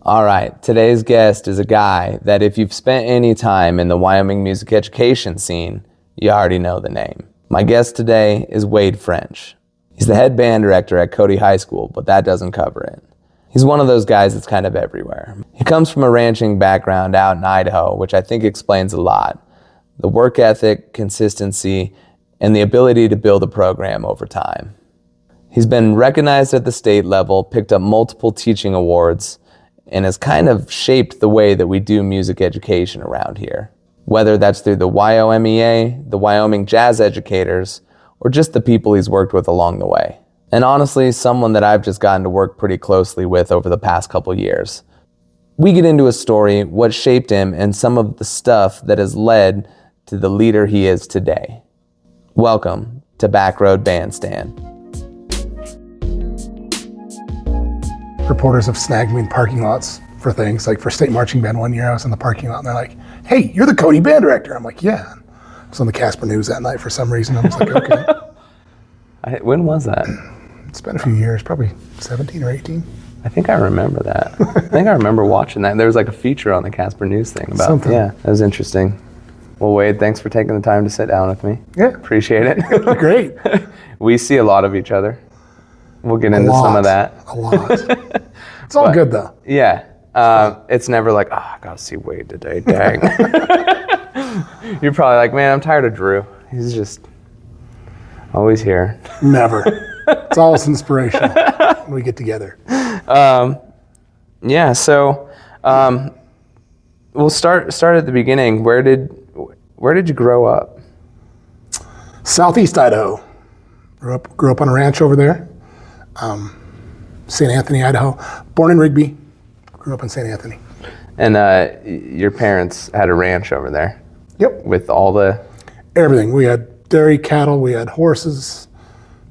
All right, today's guest is a guy that if you've spent any time in the Wyoming music education scene, you already know the name. My guest today is Wade French. He's the head band director at Cody High School, but that doesn't cover it. He's one of those guys that's kind of everywhere. He comes from a ranching background out in Idaho, which I think explains a lot. The work ethic, consistency, and the ability to build a program over time. He's been recognized at the state level, picked up multiple teaching awards, and has kind of shaped the way that we do music education around here. Whether that's through the WYOMEA, the Wyoming Jazz Educators, or just the people he's worked with along the way. And honestly, someone that I've just gotten to work pretty closely with over the past couple years. We get into his story, what shaped him, and some of the stuff that has led to the leader he is today. Welcome to Backroad Bandstand. Reporters have snagged me in parking lots for things. Like for state marching band one year, I was in the parking lot and they're like, "Hey, you're the Cody band director." I'm like, "Yeah." I was on the Casper News that night for some reason. I was like, "Okay." When was that? It's been a few years, probably 17 or 18. I think I remember that. I think I remember watching that. There was like a feature on the Casper News thing about something. Yeah, that was interesting. Well, Wade, thanks for taking the time to sit down with me. Yeah. Appreciate it. Great. We see a lot of each other. We'll get into some of that. A lot. It's all good though. Yeah. It's never like, I gotta see Wade today, dang. You're probably like, man, I'm tired of Drew. He's just always here. Never. It's always inspirational when we get together. Yeah, so we'll start at the beginning. Where did you grow up? Southeast Idaho. Grew up on a ranch over there. St. Anthony, Idaho. Born in Rigby. Grew up in St. Anthony. And your parents had a ranch over there? Yep. With all the... Everything. We had dairy cattle, we had horses,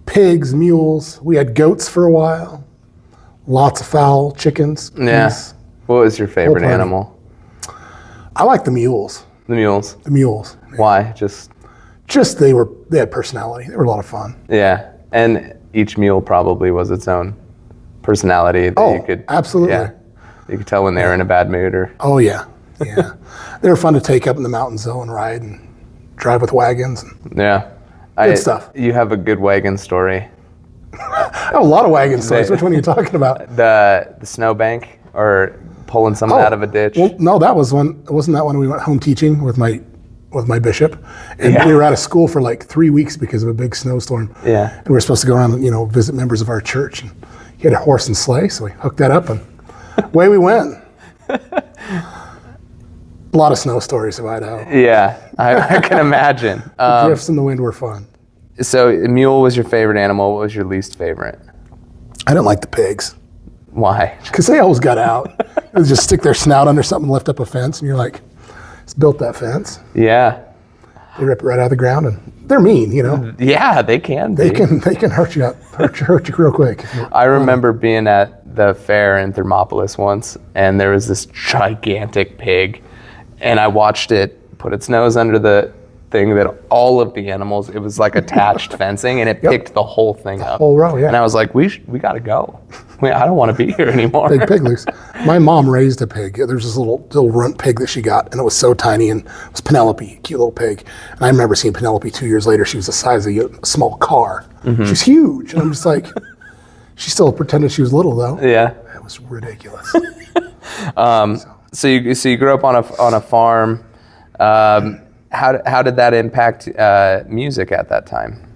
pigs, mules. We had goats for a while. Lots of fowl, chickens, geese. Yeah. What was your favorite animal? I like the mules. The mules? The mules. Yeah. Why? Just they had personality. They were a lot of fun. Yeah. And each mule probably was its own personality that you could... Absolutely. Yeah, you could tell when they were in a bad mood or... Oh, yeah. Yeah. They were fun to take up in the mountains, though, and ride and drive with wagons. Yeah. Good stuff. You have a good wagon story. I have a lot of wagon stories. Which one are you talking about? The snowbank or pulling someone out of a ditch? Well, no, that was one. Wasn't that when we went home teaching with my bishop? And we were out of school for like 3 weeks because of a big snowstorm. Yeah. And we were supposed to go around and, visit members of our church. And he had a horse and sleigh, so we hooked that up and away we went. A lot of snow stories of Idaho. Yeah, I can imagine. The drifts in the wind were fun. So a mule was your favorite animal. What was your least favorite? I didn't like the pigs. Why? Because they always got out. They just stick their snout under something, lift up a fence, and you're like, it's built that fence. Yeah. They rip it right out of the ground, and they're mean, Yeah, they can be. They can hurt you real quick. I remember being at the fair in Thermopolis once, and there was this gigantic pig, and I watched it put its nose under the thing that all of the animals, it was like attached fencing, and it picked the whole thing up. Whole row, yeah. And I was like, we got to go. I don't want to be here anymore. Big pig loose. My mom raised a pig. There's this little runt pig that she got, and it was so tiny, and it was Penelope, a cute little pig. And I remember seeing Penelope 2 years later. She was the size of a small car. Mm-hmm. She's huge. And I'm just like, she still pretended she was little, though. Yeah. It was ridiculous. So you grew up on a farm. How did that impact music at that time?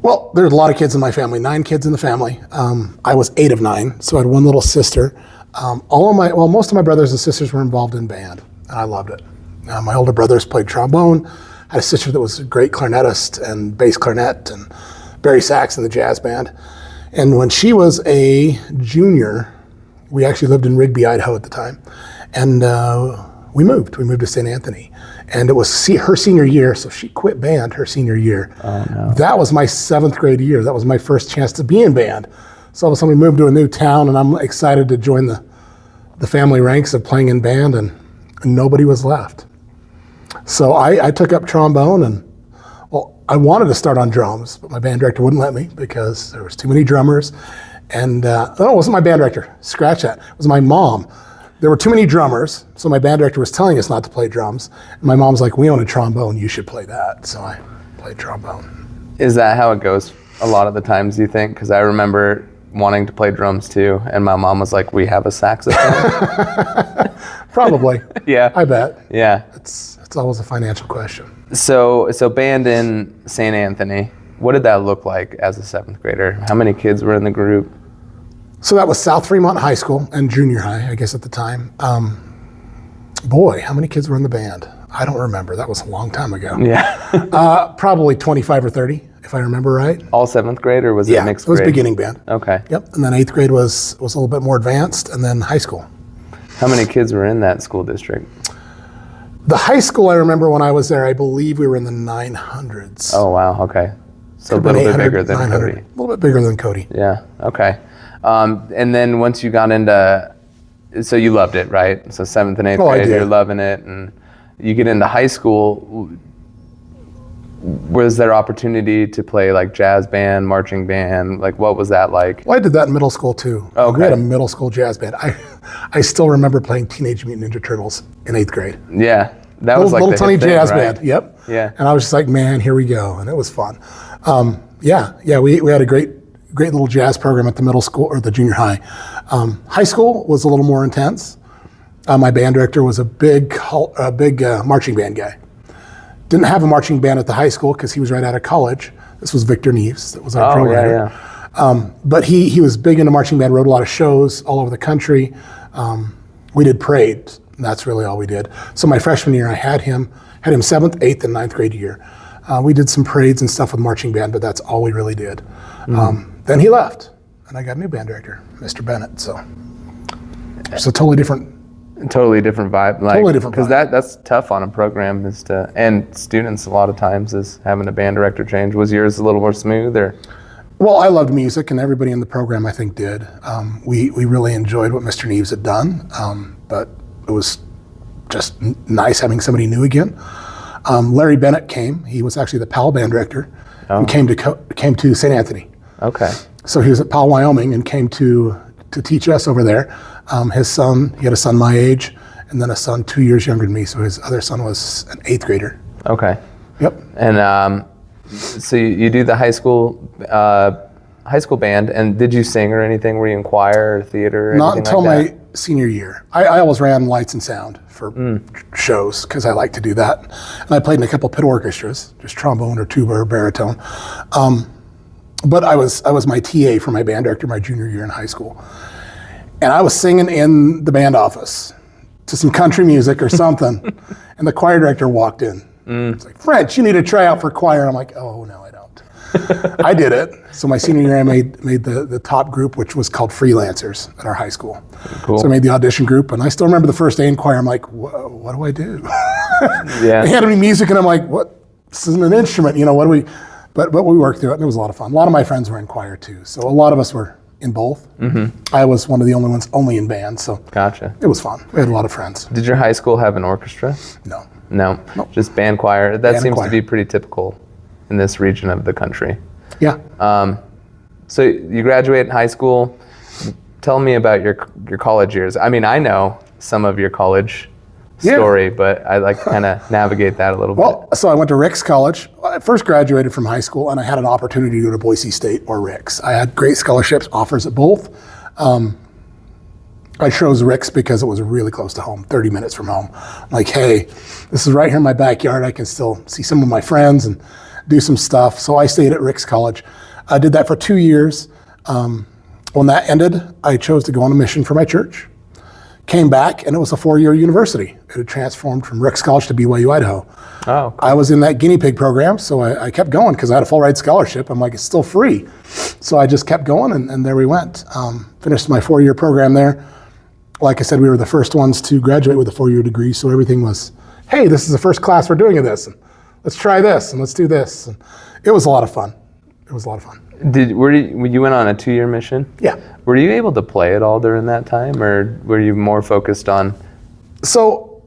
Well, there's a lot of kids in my family, 9 kids in the family. I was 8 of 9, so I had one little sister. Most of my brothers and sisters were involved in band, and I loved it. My older brothers played trombone. I had a sister that was a great clarinetist and bass clarinet and bari sax in the jazz band. And when she was a junior, we actually lived in Rigby, Idaho at the time, and we moved to St. Anthony. And it was her senior year, so she quit band her senior year. Oh, no. That was my 7th grade year. That was my first chance to be in band. So all of a sudden we moved to a new town, and I'm excited to join the family ranks of playing in band, and nobody was left. So I took up trombone, and I wanted to start on drums, but my band director wouldn't let me because there was too many drummers. And it wasn't my band director. Scratch that. It was my mom. There were too many drummers, so my band director was telling us not to play drums. And my mom's like, we own a trombone, you should play that. So I played trombone. Is that how it goes a lot of the times, do you think? Because I remember wanting to play drums too, and my mom was like, we have a saxophone. Probably. Yeah. I bet. Yeah. It's always a financial question. So band in St. Anthony, what did that look like as a 7th grader? How many kids were in the group? So that was South Fremont High School and junior high, I guess at the time. Boy, how many kids were in the band? I don't remember. That was a long time ago. Yeah. Probably 25 or 30, if I remember right. All 7th grade, or was it mixed grade? It was beginning band. Okay. Yep, and then 8th grade was a little bit more advanced, and then high school. How many kids were in that school district? The high school, I remember when I was there, I believe we were in the 900s. Oh, wow. Okay. So a little bit bigger than Cody. A little bit bigger than Cody. Yeah. Okay. And then once you got into, so you loved it, right? So 7th and 8th grade, you're loving it, and you get into high school. Was there opportunity to play like jazz band, marching band? Like, what was that like? Well, I did that in middle school too. Okay. We had a middle school jazz band. I still remember playing Teenage Mutant Ninja Turtles in 8th grade. Yeah, that was like little the tiny hit thing, jazz right? band. Yep. Yeah. And I was just like, man, here we go, and it was fun. We had a great little jazz program at the middle school or the junior high. High school was a little more intense. My band director was a big marching band guy. Didn't have a marching band at the high school because he was right out of college. This was Victor Neves. That was our drum writer. But he was big into marching band, wrote a lot of shows all over the country. We did parades, and that's really all we did. So my freshman year, I had him 7th, 8th, and 9th grade year. We did some parades and stuff with marching band, but that's all we really did. Then he left, and I got a new band director, Mr. Bennett. So it's a totally different vibe. Like, totally different because vibe. that's tough on a program and students a lot of times is having a band director change. Was yours a little more smooth, or? Well, I loved music, and everybody in the program I think did. We really enjoyed what Mr. Neves had done, but it was just nice having somebody new again. Larry Bennett came. He was actually the Powell band director, and came to St. Anthony. Okay. So he was at Powell, Wyoming, and came to teach us over there. His son, he had a son my age, and then a son 2 years younger than me. So his other son was an 8th grader. Okay. Yep. And so you do the high school band, and did you sing or anything? Were you in choir or theater or Not anything until like that? my senior year. I always ran lights and sound for shows because I like to do that. And I played in a couple pit orchestras, just trombone or tuba or baritone. But I was my TA for my band director my junior year in high school. And I was singing in the band office to some country music or something, and the choir director walked in. It's like, French, you need to try out for choir. I'm like, oh, no, I don't. I did it. So my senior year, I made the top group, which was called Freelancers at our high school. Cool. So I made the audition group, and I still remember the first day in choir. I'm like, what do I do? Yeah. They handed me music, and I'm like, what? This isn't an instrument, what do we? But we worked through it, and it was a lot of fun. A lot of my friends were in choir too, so a lot of us were in both. I was one of the only ones only in band, so Gotcha. it was fun. We had a lot of friends. Did your high school have an orchestra? No. No, Nope. Just band choir. That Band seems choir. to be pretty typical in this region of the country. Yeah. So you graduate high school. Tell me about your college years. I mean, I know some of your college story, but I like to kind of navigate that a little bit. Well, so I went to Ricks College. I first graduated from high school, and I had an opportunity to go to Boise State or Ricks. I had great scholarships, offers at both. I chose Ricks because it was really close to home, 30 minutes from home. I'm like, hey, this is right here in my backyard. I can still see some of my friends and do some stuff. So I stayed at Ricks College. I did that for 2 years. When that ended, I chose to go on a mission for my church. Came back, and it was a 4-year university. It had transformed from Ricks College to BYU-Idaho. Oh, cool. I was in that guinea pig program, so I kept going because I had a full ride scholarship. I'm like, it's still free. So I just kept going, and there we went. Finished my 4-year program there. Like I said, we were the first ones to graduate with a 4-year degree, so everything was, hey, this is the first class we're doing of this, and let's try this, and let's do this. And it was a lot of fun. It was a lot of fun. When you went on a 2-year mission? Yeah. Were you able to play at all during that time, or were you more focused on? So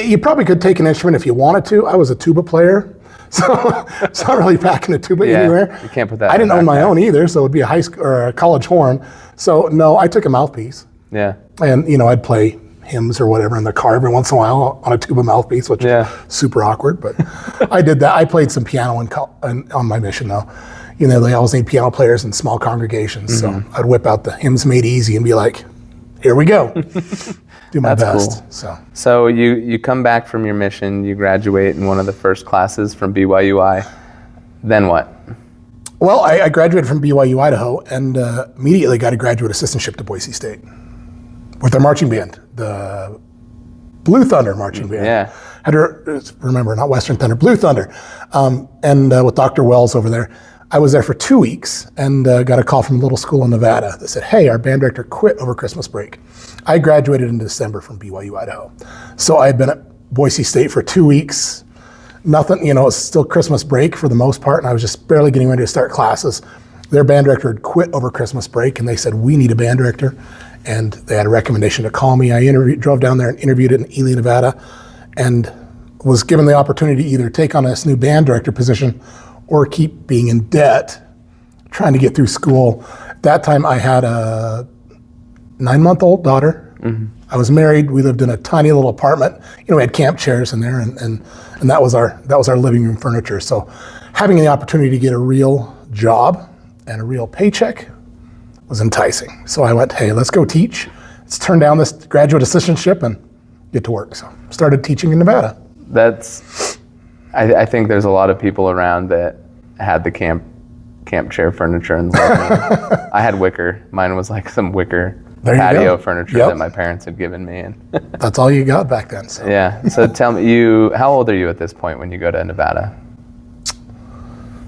you probably could take an instrument if you wanted to. I was a tuba player, So it's not really packing a tuba anywhere. You can't put that I didn't own my backpack. own either, so it would be a high school or a college horn. So no, I took a mouthpiece. Yeah. And, I'd play hymns or whatever in the car every once in a while on a tuba mouthpiece, which is super awkward, but I did that. I played some piano on my mission though. They always need piano players in small congregations. So I'd whip out the Hymns Made Easy and be like, here we go. Do my best. Cool. So you come back from your mission, you graduate in one of the first classes from BYU-I. Then what? Well, I graduated from BYU-Idaho and immediately got a graduate assistantship to Boise State with their marching band, the Blue Thunder marching band. Yeah. Had to remember, not Western Thunder, Blue Thunder. And with Dr. Wells over there. I was there for 2 weeks and got a call from a little school in Nevada that said, hey, our band director quit over Christmas break. I graduated in December from BYU-Idaho. So I had been at Boise State for 2 weeks. Nothing, it's still Christmas break for the most part, and I was just barely getting ready to start classes. Their band director had quit over Christmas break, and they said, we need a band director. And they had a recommendation to call me. I drove down there and interviewed in Ely, Nevada, and was given the opportunity to either take on this new band director position or keep being in debt, trying to get through school. That time I had a 9-month-old daughter. Mm-hmm. I was married. We lived in a tiny little apartment. We had camp chairs in there, and that was our living room furniture. So having the opportunity to get a real job and a real paycheck was enticing. So I went, hey, let's go teach. Let's turn down this graduate assistantship and get to work. So started teaching in Nevada. I think there's a lot of people around that had the camp chair furniture in the living room. I had wicker. Mine was like some wicker patio furniture that my parents had given me. And that's all you got back then. So. Yeah. So tell me, how old are you at this point when you go to Nevada?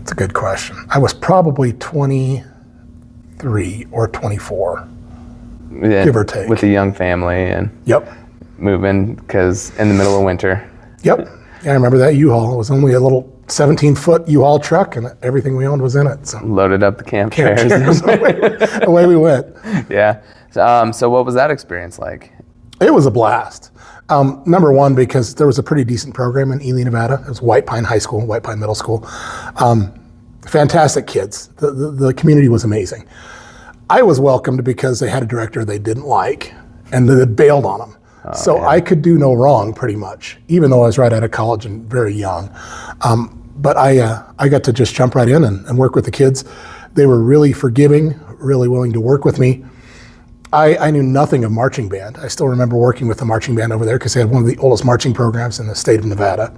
It's a good question. I was probably 23 or 24, give or take. With a young family and moving because in the middle of winter. Yep. Yeah, I remember that U-Haul. It was only a little 17-foot U-Haul truck, and everything we owned was in it. So loaded up the camp chairs. Away we went. Yeah. So what was that experience like? It was a blast. Number one, because there was a pretty decent program in Ely, Nevada. It was White Pine High School, White Pine Middle School. Fantastic kids. The community was amazing. I was welcomed because they had a director they didn't like, and they bailed on them. I could do no wrong, pretty much, even though I was right out of college and very young. But I got to just jump right in and work with the kids. They were really forgiving, really willing to work with me. I knew nothing of marching band. I still remember working with the marching band over there because they had one of the oldest marching programs in the state of Nevada.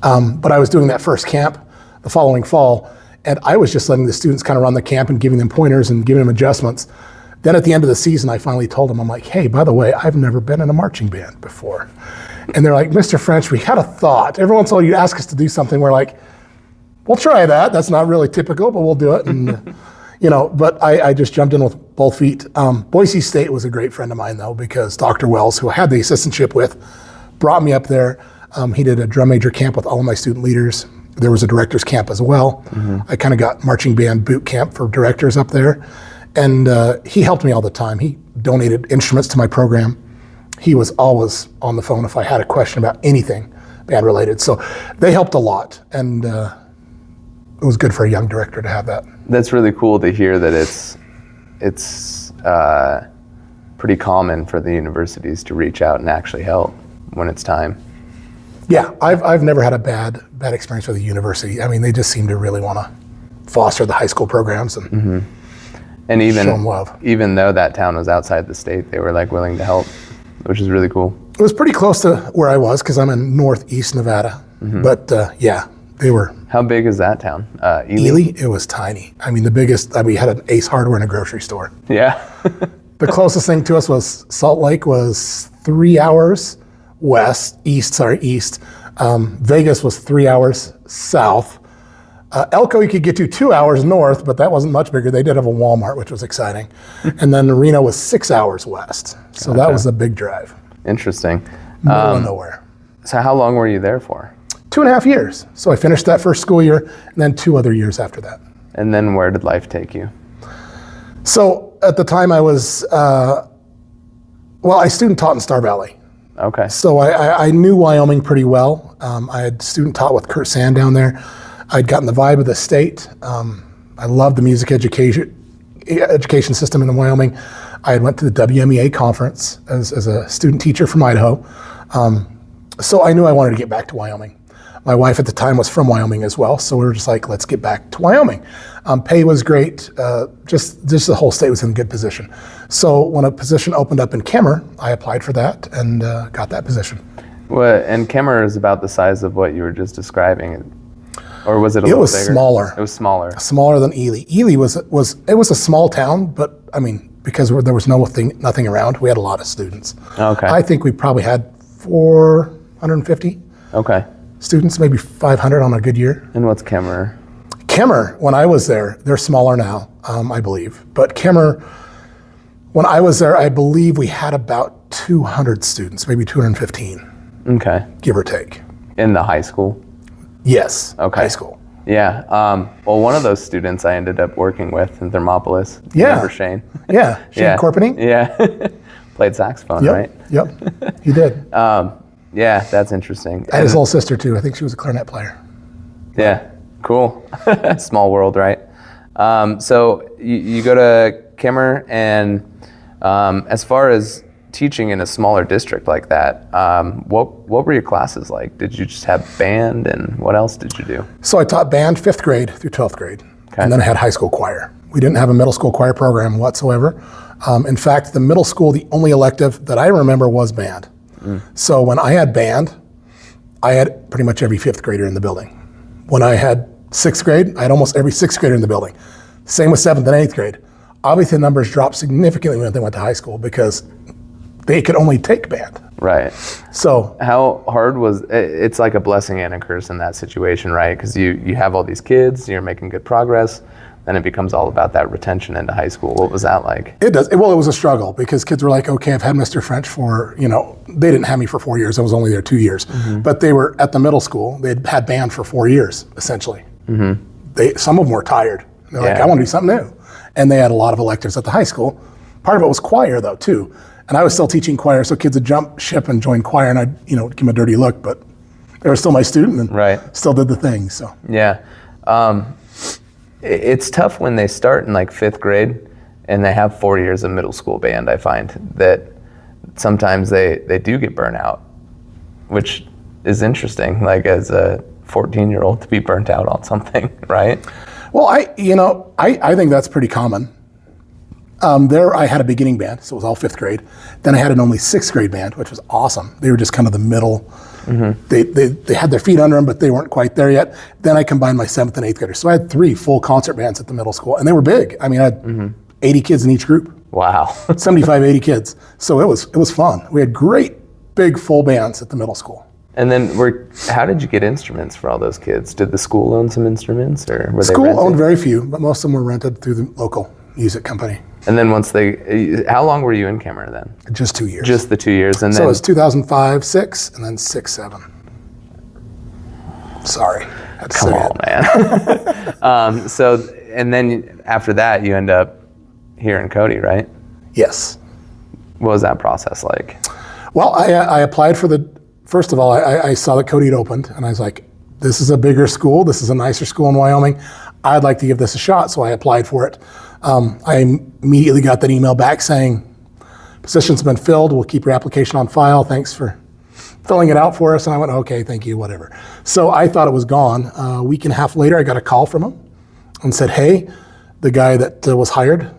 But I was doing that first camp the following fall, and I was just letting the students kind of run the camp and giving them pointers and giving them adjustments. Then at the end of the season, I finally told them, I'm like, hey, by the way, I've never been in a marching band before. And they're like, Mr. French, we had a thought. Every once in a while you ask us to do something, we're like, we'll try that. That's not really typical, but we'll do it. And but I just jumped in with both feet. Boise State was a great friend of mine though, because Dr. Wells, who I had the assistantship with, brought me up there. He did a drum major camp with all of my student leaders. There was a director's camp as well. Mm-hmm. I kind of got marching band boot camp for directors up there. And he helped me all the time. He donated instruments to my program. He was always on the phone if I had a question about anything band related. So they helped a lot. And it was good for a young director to have that. That's really cool to hear that it's pretty common for the universities to reach out and actually help when it's time. Yeah, I've never had a bad experience with a university. I mean, they just seem to really want to foster the high school programs and And show them love. Even though that town was outside the state, they were like willing to help, which is really cool. It was pretty close to where I was because I'm in northeast Nevada. Mm-hmm. But they were. How big is that town? Ely? It was tiny. I mean, the biggest, we had an Ace Hardware and a grocery store. Yeah. The closest thing to us was Salt Lake was 3 hours east. Vegas was 3 hours south. Elko you could get to 2 hours north, but that wasn't much bigger. They did have a Walmart, which was exciting. And then Reno was 6 hours west. So that was a big drive. Interesting. Middle of nowhere. So how long were you there for? 2.5 years. So I finished that first school year and then 2 other years after that. And then where did life take you? So at the time I was, I student taught in Star Valley. Okay. So I knew Wyoming pretty well. I had student taught with Kurt Sand down there. I'd gotten the vibe of the state. I loved the music education system in Wyoming. I had went to the WMEA conference as a student teacher from Idaho. So I knew I wanted to get back to Wyoming. My wife at the time was from Wyoming as well, so we were just like, let's get back to Wyoming. Pay was great, just the whole state was in a good position. So when a position opened up in Kemmer, I applied for that and got that position. Well, and Kemmer is about the size of what you were just describing, or was it a little bigger? It was smaller. It was smaller. Smaller than Ely. Ely was a small town, but I mean, because there was nothing around, we had a lot of students. Okay. I think we probably had 450. Okay. Students, maybe 500 on a good year. And what's Kemmer? Kemmer, when I was there, they're smaller now, I believe. But Kemmer, when I was there, I believe we had about 200 students, maybe 215. Okay. Give or take. In the high school? Yes. Okay. High school. Yeah. Well, one of those students I ended up working with in Thermopolis. Yeah. Remember Shane? Yeah. Shane Corpening? Yeah. Played saxophone, right? Yep. You did. Yeah, that's interesting. I had his little sister too. I think she was a clarinet player. Yeah, cool. Small world, right? So you go to Kemmer, and as far as teaching in a smaller district like that, what were your classes like? Did you just have band, and what else did you do? So I taught band 5th grade through 12th grade, and then I had high school choir. We didn't have a middle school choir program whatsoever. In fact, the middle school, the only elective that I remember was band. So when I had band, I had pretty much every 5th grader in the building. When I had 6th grade, I had almost every 6th grader in the building. Same with 7th and 8th grade. Obviously the numbers dropped significantly when they went to high school because they could only take band. Right. So how hard was it? It's like a blessing and a curse in that situation, right? Because you have all these kids, you're making good progress, then it becomes all about that retention into high school. What was that like? It does. Well, it was a struggle because kids were like, okay, I've had Mr. French for, they didn't have me for 4 years. I was only there 2 years. But they were at the middle school. They'd had band for 4 years, essentially. Some of them were tired. They're like, I want to do something new. And they had a lot of electives at the high school. Part of it was choir, though, too. And I was still teaching choir, so kids would jump ship and join choir, and I'd, give them a dirty look, but they were still my student and still did the thing, so. Yeah. It's tough when they start in like 5th grade and they have 4 years of middle school band. I find that sometimes they do get burnout, which is interesting, like as a 14-year-old to be burnt out on something, right? Well, I think that's pretty common. There I had a beginning band, so it was all 5th grade. Then I had an only 6th grade band, which was awesome. They were just kind of the middle. They had their feet under them, but they weren't quite there yet. Then I combined my 7th and 8th graders. So I had 3 full concert bands at the middle school, and they were big. I mean, I had 80 kids in each group. Wow. 75, 80 kids. So it was fun. We had great, big, full bands at the middle school. And then how did you get instruments for all those kids? Did the school own some instruments, or were they rented? School owned very few, but most of them were rented through the local music company. And then how long were you in Kemmer then? Just 2 years. Just the 2 years, and then. So it was 2005, 6, and then 6, 7. Sorry. Come on, man. And then after that, you end up here in Cody, right? Yes. What was that process like? Well, I applied for first of all, I saw that Cody had opened, and I was like, this is a bigger school. This is a nicer school in Wyoming. I'd like to give this a shot, so I applied for it. I immediately got that email back saying, position's been filled. We'll keep your application on file. Thanks for filling it out for us. And I went, okay, thank you, whatever. So I thought it was gone. A week and a half later, I got a call from him and said, hey, the guy that was hired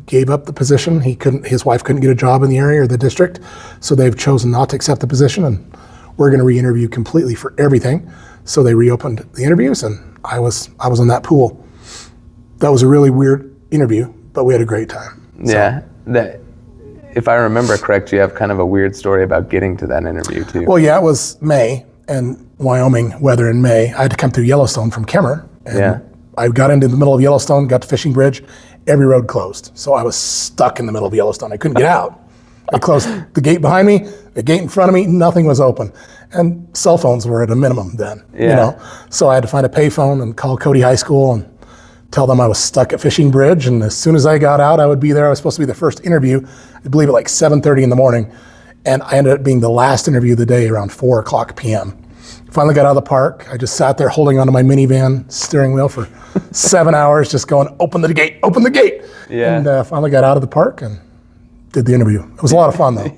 gave up the position. His wife couldn't get a job in the area or the district, so they've chosen not to accept the position, and we're going to re-interview completely for everything. So they reopened the interviews, and I was in that pool. That was a really weird interview, but we had a great time. So. Yeah, if I remember correct, you have kind of a weird story about getting to that interview too. Well, yeah, it was May, and Wyoming weather in May. I had to come through Yellowstone from Kemmer, and I got into the middle of Yellowstone, got to Fishing Bridge, every road closed. So I was stuck in the middle of Yellowstone. I couldn't get out. I closed the gate behind me, the gate in front of me, nothing was open. And cell phones were at a minimum then, So I had to find a payphone and call Cody High School and tell them I was stuck at Fishing Bridge. And as soon as I got out, I would be there. I was supposed to be the first interview, I believe at like 7:30 in the morning. And I ended up being the last interview of the day around 4:00 p.m. Finally got out of the park. I just sat there holding onto my minivan steering wheel for 7 hours, just going, open the gate, open the gate. Yeah. And finally got out of the park and did the interview. It was a lot of fun though.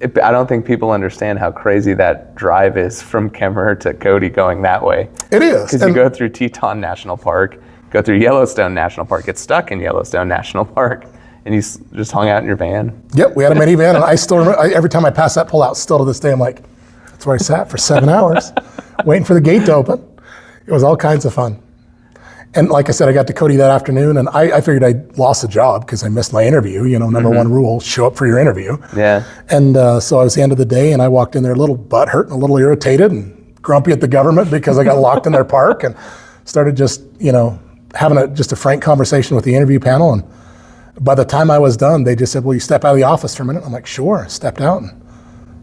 I don't think people understand how crazy that drive is from Kemmerer to Cody going that way. It is. Because you go through Teton National Park, go through Yellowstone National Park, get stuck in Yellowstone National Park, and you just hung out in your van. Yep, we had a minivan, and I still remember, every time I pass that pullout, still to this day, I'm like, that's where I sat for 7 hours, waiting for the gate to open. It was all kinds of fun. And like I said, I got to Cody that afternoon, and I figured I lost a job because I missed my interview. You know, number one rule, show up for your interview. Yeah. And so it was the end of the day, and I walked in there a little butthurt and a little irritated and grumpy at the government because I got locked in their park, and started just, having just a frank conversation with the interview panel. And by the time I was done, they just said, will you step out of the office for a minute? I'm like, sure. Stepped out. And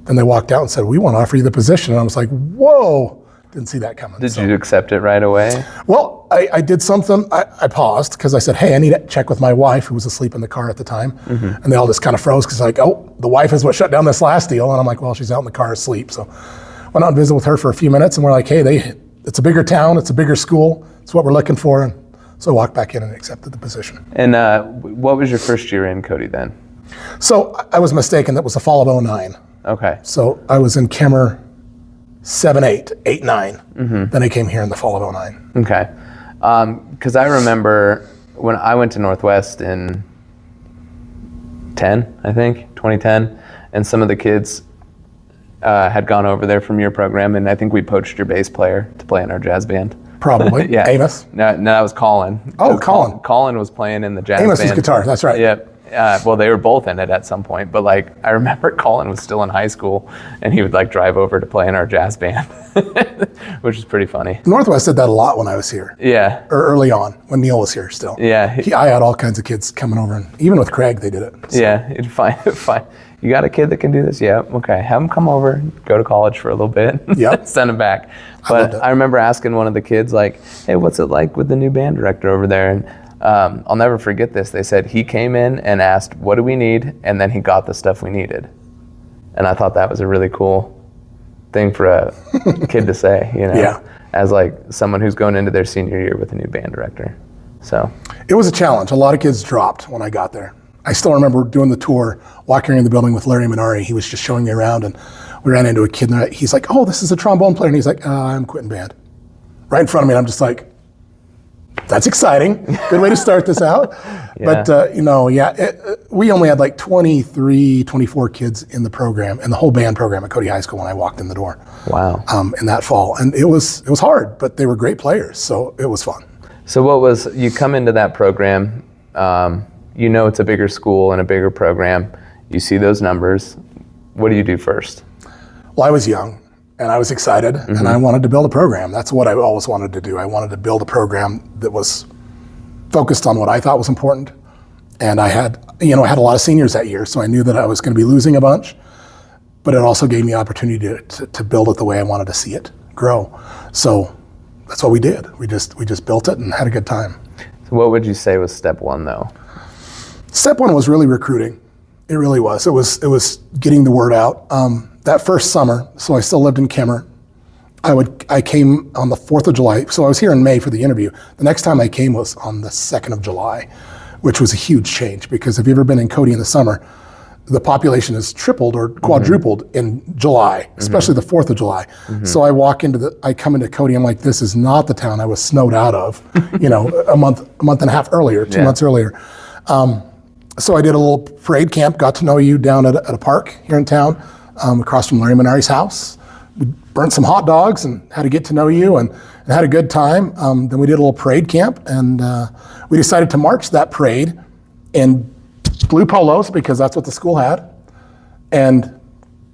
then they walked out and said, we want to offer you the position. And I was like, whoa. Didn't see that coming. Did you accept it right away? Well, I did something. I paused because I said, hey, I need to check with my wife, who was asleep in the car at the time. And they all just kind of froze because like, oh, the wife is what shut down this last deal. And I'm like, well, she's out in the car asleep. So went out and visited with her for a few minutes, and we're like, hey, it's a bigger town, it's a bigger school, it's what we're looking for. And so I walked back in and accepted the position. And what was your first year in, Cody, then? So I was mistaken. That was the fall of 2009. Okay. So I was in Kemmerer 7, 8, 8, 9. Then I came here in the fall of 2009. Okay. Because I remember when I went to Northwest in 2010, and some of the kids had gone over there from your program, and I think we poached your bass player to play in our jazz band. Probably. Yeah. Amos? No, that was Colin. Oh, Colin. Colin was playing in the jazz Amos band. was guitar, that's right. Yep. Well, they were both in it at some point, but I remember Colin was still in high school, and he would drive over to play in our jazz band, which is pretty funny. Northwest did that a lot when I was here. Yeah. Or early on, when Neil was here still. Yeah. I had all kinds of kids coming over, and even with Craig, they did it. So. Yeah, fine. You got a kid that can do this? Yeah, okay. Have him come over, go to college for a little bit, send him back. But I remember asking one of the kids, hey, what's it like with the new band director over there? And I'll never forget this. They said he came in and asked, what do we need? And then he got the stuff we needed. And I thought that was a really cool thing for a kid to say, as someone who's going into their senior year with a new band director. So it was a challenge. A lot of kids dropped when I got there. I still remember doing the tour, walking around the building with Larry Minari. He was just showing me around, and we ran into a kid, and he's like, oh, this is a trombone player. And he's like, I'm quitting band. Right in front of me, and I'm just like, that's exciting. Good way to start this out. Yeah. But, we only had 23, 24 kids in the program, and the whole band program at Cody High School when I walked in the door. Wow. In that fall. And it was hard, but they were great players, so it was fun. So you come into that program, it's a bigger school and a bigger program. You see those numbers. What do you do first? Well, I was young. And I was excited, and I wanted to build a program. That's what I always wanted to do. I wanted to build a program that was focused on what I thought was important. And I had a lot of seniors that year, so I knew that I was going to be losing a bunch. But it also gave me the opportunity to build it the way I wanted to see it grow. So that's what we did. We just built it and had a good time. So what would you say was step one, though? Step one was really recruiting. It really was. It was getting the word out. That first summer, so I still lived in Kemmerer. I came on the 4th of July, so I was here in May for the interview. The next time I came was on the 2nd of July, which was a huge change, because if you've ever been in Cody in the summer, the population has tripled or quadrupled in July, especially the 4th of July. So I come into Cody, I'm like, this is not the town I was snowed out of, a month and a half earlier, 2 months earlier. So I did a little parade camp, got to know you down at a park here in town, across from Larry Minari's house. We burnt some hot dogs and had to get to know you and had a good time. Then we did a little parade camp, and we decided to march that parade in blue polos, because that's what the school had, and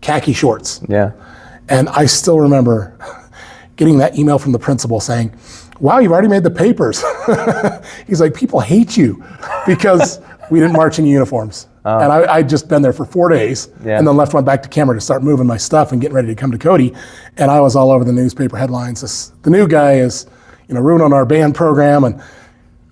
khaki shorts. Yeah. And I still remember getting that email from the principal saying, wow, you've already made the papers. He's like, people hate you because we didn't march in uniforms. And I'd just been there for 4 days, and then went back to Kemmerer to start moving my stuff and getting ready to come to Cody. And I was all over the newspaper headlines. The new guy is, ruining our band program, and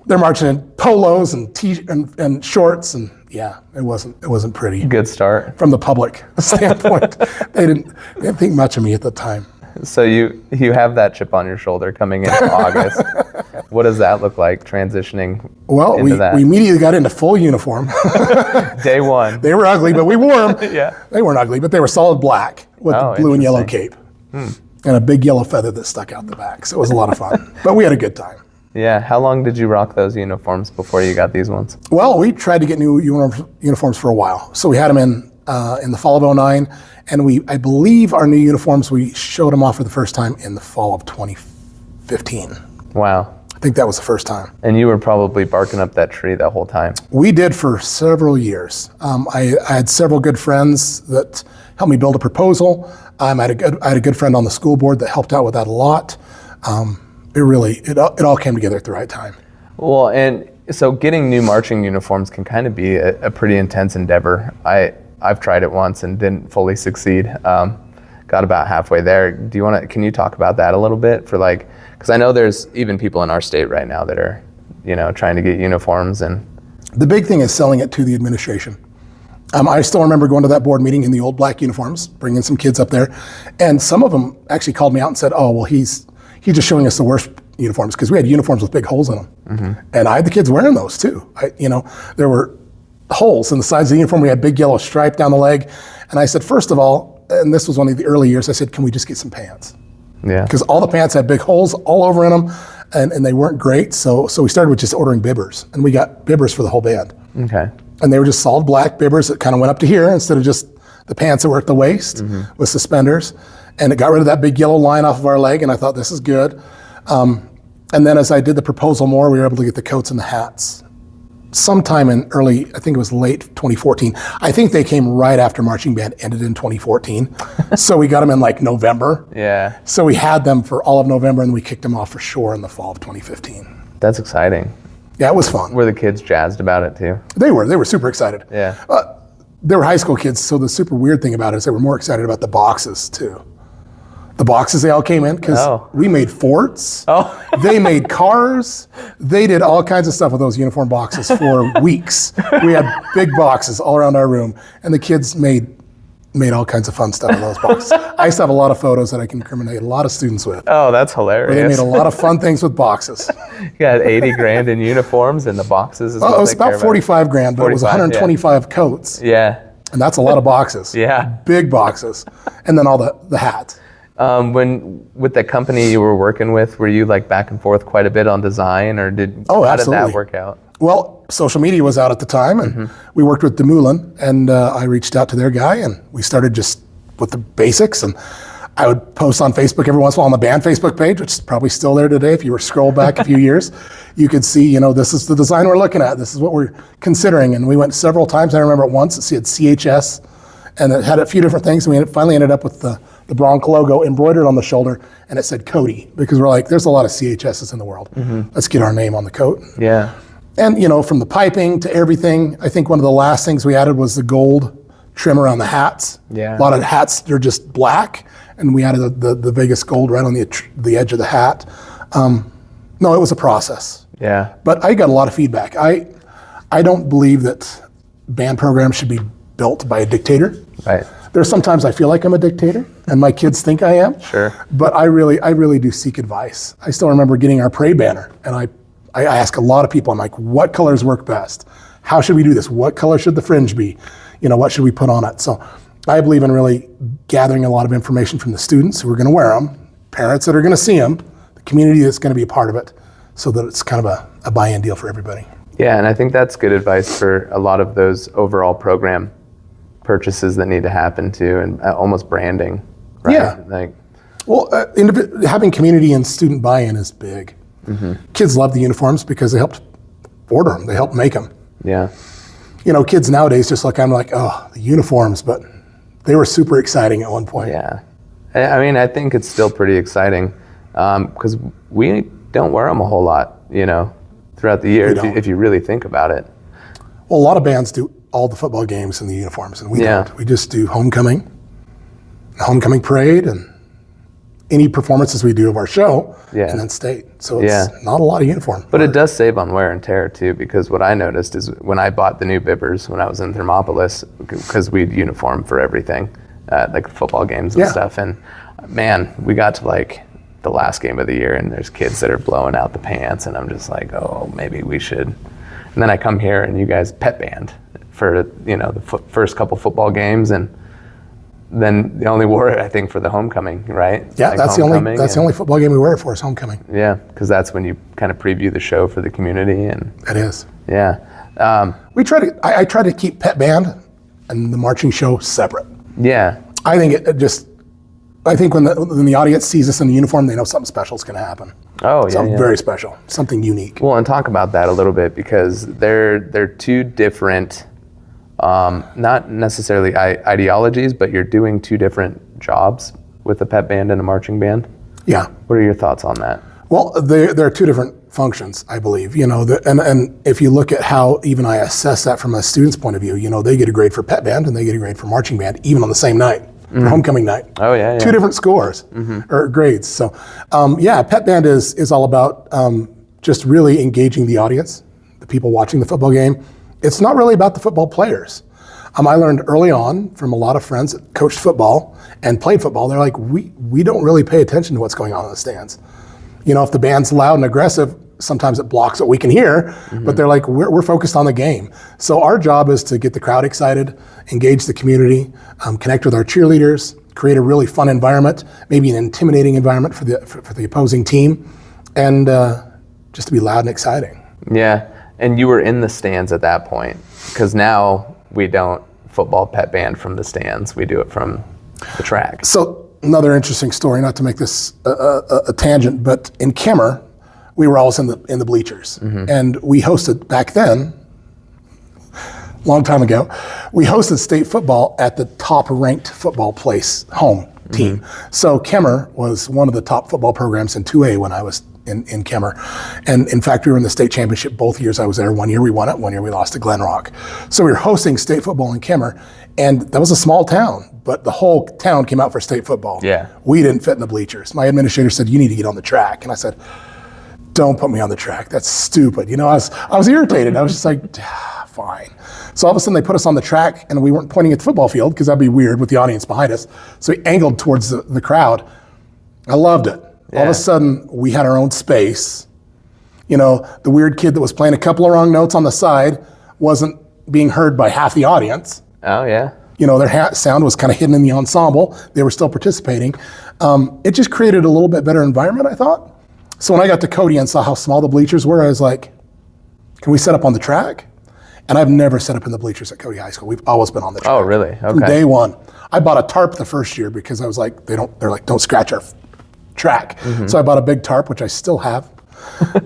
they're marching in polos and shorts, and yeah, it wasn't pretty. Good start. From the public standpoint, they didn't think much of me at the time. So you have that chip on your shoulder coming into August. What does that look like, transitioning Well, into that? we immediately got into full uniform. Day one. They were ugly, but we wore them. Yeah. They weren't ugly, but they were solid black with a blue and yellow cape. And a big yellow feather that stuck out the back. So it was a lot of fun. But we had a good time. Yeah. How long did you rock those uniforms before you got these ones? Well, we tried to get new uniforms for a while. So we had them in the fall of 2009. And I believe our new uniforms, we showed them off for the first time in the fall of 2015. Wow. I think that was the first time. And you were probably barking up that tree that whole time. We did for several years. I had several good friends that helped me build a proposal. I had a good friend on the school board that helped out with that a lot. It all came together at the right time. Well, and so getting new marching uniforms can kind of be a pretty intense endeavor. I've tried it once and didn't fully succeed. Got about halfway there. Can you talk about that a little bit because I know there's even people in our state right now that are, trying to get uniforms and. The big thing is selling it to the administration. I still remember going to that board meeting in the old black uniforms, bringing some kids up there, and some of them actually called me out and said, "Oh, well, he's just showing us the worst uniforms," because we had uniforms with big holes in them, and I had the kids wearing those too. There were holes in the sides of the uniform. We had big yellow stripe down the leg, and I said, first of all, and this was one of the early years, I said, "Can we just get some pants?" Yeah. Because all the pants had big holes all over in them, and they weren't great. So we started with just ordering bibbers, and we got bibbers for the whole band. Okay. And they were just solid black bibbers that kind of went up to here instead of just the pants that were at the waist with suspenders. And it got rid of that big yellow line off of our leg, and I thought, this is good. And then as I did the proposal more, we were able to get the coats and the hats. Sometime in I think it was late 2014. I think they came right after marching band ended in 2014. So we got them in November. Yeah. So we had them for all of November, and we kicked them off for sure in the fall of 2015. That's exciting. Yeah, it was fun. Were the kids jazzed about it too? They were super excited. Yeah. They were high school kids, so the super weird thing about it is they were more excited about the boxes too. The boxes they all came in because we made forts. Oh. They made cars. They did all kinds of stuff with those uniform boxes for weeks. We had big boxes all around our room, and the kids made all kinds of fun stuff with those boxes. I used to have a lot of photos that I can incriminate a lot of students with. Oh, that's hilarious. Where they made a lot of fun things with boxes. You got 80 grand in uniforms, and the boxes is what it was about 45 grand, but it was 125 coats. Yeah. And that's a lot of boxes. Yeah. Big boxes. And then all the hats. With the company you were working with, were you back and forth quite a bit on design, or how did that work out? Well, social media was out at the time, and we worked with DeMoulin, and I reached out to their guy, and we started just with the basics. And I would post on Facebook every once in a while on the band Facebook page, which is probably still there today. If you were to scroll back a few years, you could see, this is the design we're looking at. This is what we're considering. And we went several times. I remember once it said CHS, and it had a few different things. And we finally ended up with the Bronc logo embroidered on the shoulder, and it said Cody, because we're like, there's a lot of CHSs in the world. Let's get our name on the coat. Yeah. And from the piping to everything, I think one of the last things we added was the gold trim around the hats. Yeah. A lot of the hats, they're just black, and we added the Vegas gold right on the edge of the hat. No, it was a process. Yeah. But I got a lot of feedback. I don't believe that band programs should be built by a dictator. Right. There's sometimes I feel like I'm a dictator, and my kids think I am. Sure. But I really do seek advice. I still remember getting our parade banner, and I ask a lot of people, I'm like, what colors work best? How should we do this? What color should the fringe be? What should we put on it? So I believe in really gathering a lot of information from the students who are going to wear them, parents that are going to see them, the community that's going to be a part of it, so that it's kind of a buy-in deal for everybody. Yeah, and I think that's good advice for a lot of those overall program purchases that need to happen too, and almost branding, right? Yeah. Well, having community and student buy-in is big. Kids love the uniforms because they helped order them, they helped make them. Yeah. Kids nowadays just look, I'm like, oh, the uniforms, but they were super exciting at one point. Yeah. I mean, I think it's still pretty exciting because we don't wear them a whole lot, throughout the year if you really think about it. Well, a lot of bands do all the football games in the uniforms, and we don't. We just do homecoming parade, and any performances we do of our show, Yeah. and then state. So it's not a lot of uniform. But it does save on wear and tear too, because what I noticed is when I bought the new bibbers when I was in Thermopolis, because we'd uniform for everything, like football games and stuff. And man, we got to like the last game of the year and there's kids that are blowing out the pants and I'm just like, oh, maybe we should. And then I come here and you guys pep band for, you know, the first couple football games, and then they only wore it, I think, for the homecoming, right? Yeah, like that's the only football game we wear it for is homecoming. Yeah, because that's when you kind of preview the show for the community, and It is. yeah, We try to. I try to keep pep band and the marching show separate. yeah, I think it just. I think when the audience sees us in the uniform, they know something special is going to happen. oh yeah, Something yeah. very special, something unique. Well, and talk about that a little bit, because they're two different, not necessarily ideologies, but you're doing two different jobs with a pep band and a marching band. Yeah. What are your thoughts on that? Well, there are two different functions, I believe. You know, and if you look at how even I assess that from a student's point of view, you know, they get a grade for pep band and they get a grade for marching band, even on the same night, for homecoming night. Oh yeah, Two different scores or grades. So, pep band is all about just really engaging the audience, the people watching the football game. It's not really about the football players. I learned early on from a lot of friends that coached football and played football. They're like, we don't really pay attention to what's going on in the stands. You know, if the band's loud and aggressive, sometimes it blocks what we can hear, but they're like, we're focused on the game. So our job is to get the crowd excited, engage the community, connect with our cheerleaders, create a really fun environment, maybe an intimidating environment for the opposing team, and just to be loud and exciting. Yeah, and you were in the stands at that point, because now we don't football pep band from the stands, we do it from the track. So another interesting story, not to make this a tangent, but in Kemmer, we were always in the bleachers, and we hosted back then, long time ago, we hosted state football at the top ranked football place home team. So Kemmer was one of the top football programs in 2A when I was in Kemmer. And in fact, we were in the state championship both years I was there. One year we won it, one year we lost to Glen Rock. So we were hosting state football in Kemmer, and that was a small town, but the whole town came out for state football. Yeah. We didn't fit in the bleachers. My administrator said, you need to get on the track. And I said, don't put me on the track. That's stupid. You know, I was irritated. I was just like, fine. So all of a sudden they put us on the track and we weren't pointing at the football field because that'd be weird with the audience behind us. So we angled towards the crowd. I loved it. Yeah. All of a sudden we had our own space. You know, the weird kid that was playing a couple of wrong notes on the side wasn't being heard by half the audience. Oh yeah. You know, their sound was kind of hidden in the ensemble. They were still participating. It just created a little bit better environment, I thought. So when I got to Cody and saw how small the bleachers were, I was like, can we set up on the track? And I've never set up in the bleachers at Cody High School. We've always been on the track. Oh really? Okay. From day one. I bought a tarp the first year because I was like, they're like, don't scratch our track. So I bought a big tarp, which I still have.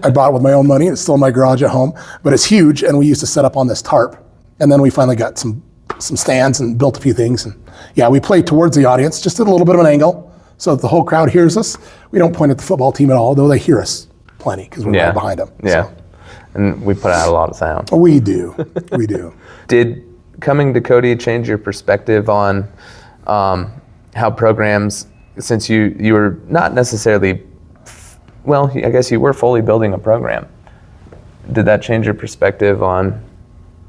I bought it with my own money. It's still in my garage at home, but it's huge. And we used to set up on this tarp. And then we finally got some stands and built a few things. And yeah, we played towards the audience, just at a little bit of an angle so that the whole crowd hears us. We don't point at the football team at all, though they hear us plenty because we're right behind them. Yeah. So. And we put out a lot of sound. We do. We do. Did coming to Cody change your perspective on how programs, since you were not necessarily, well, I guess you were fully building a program. Did that change your perspective on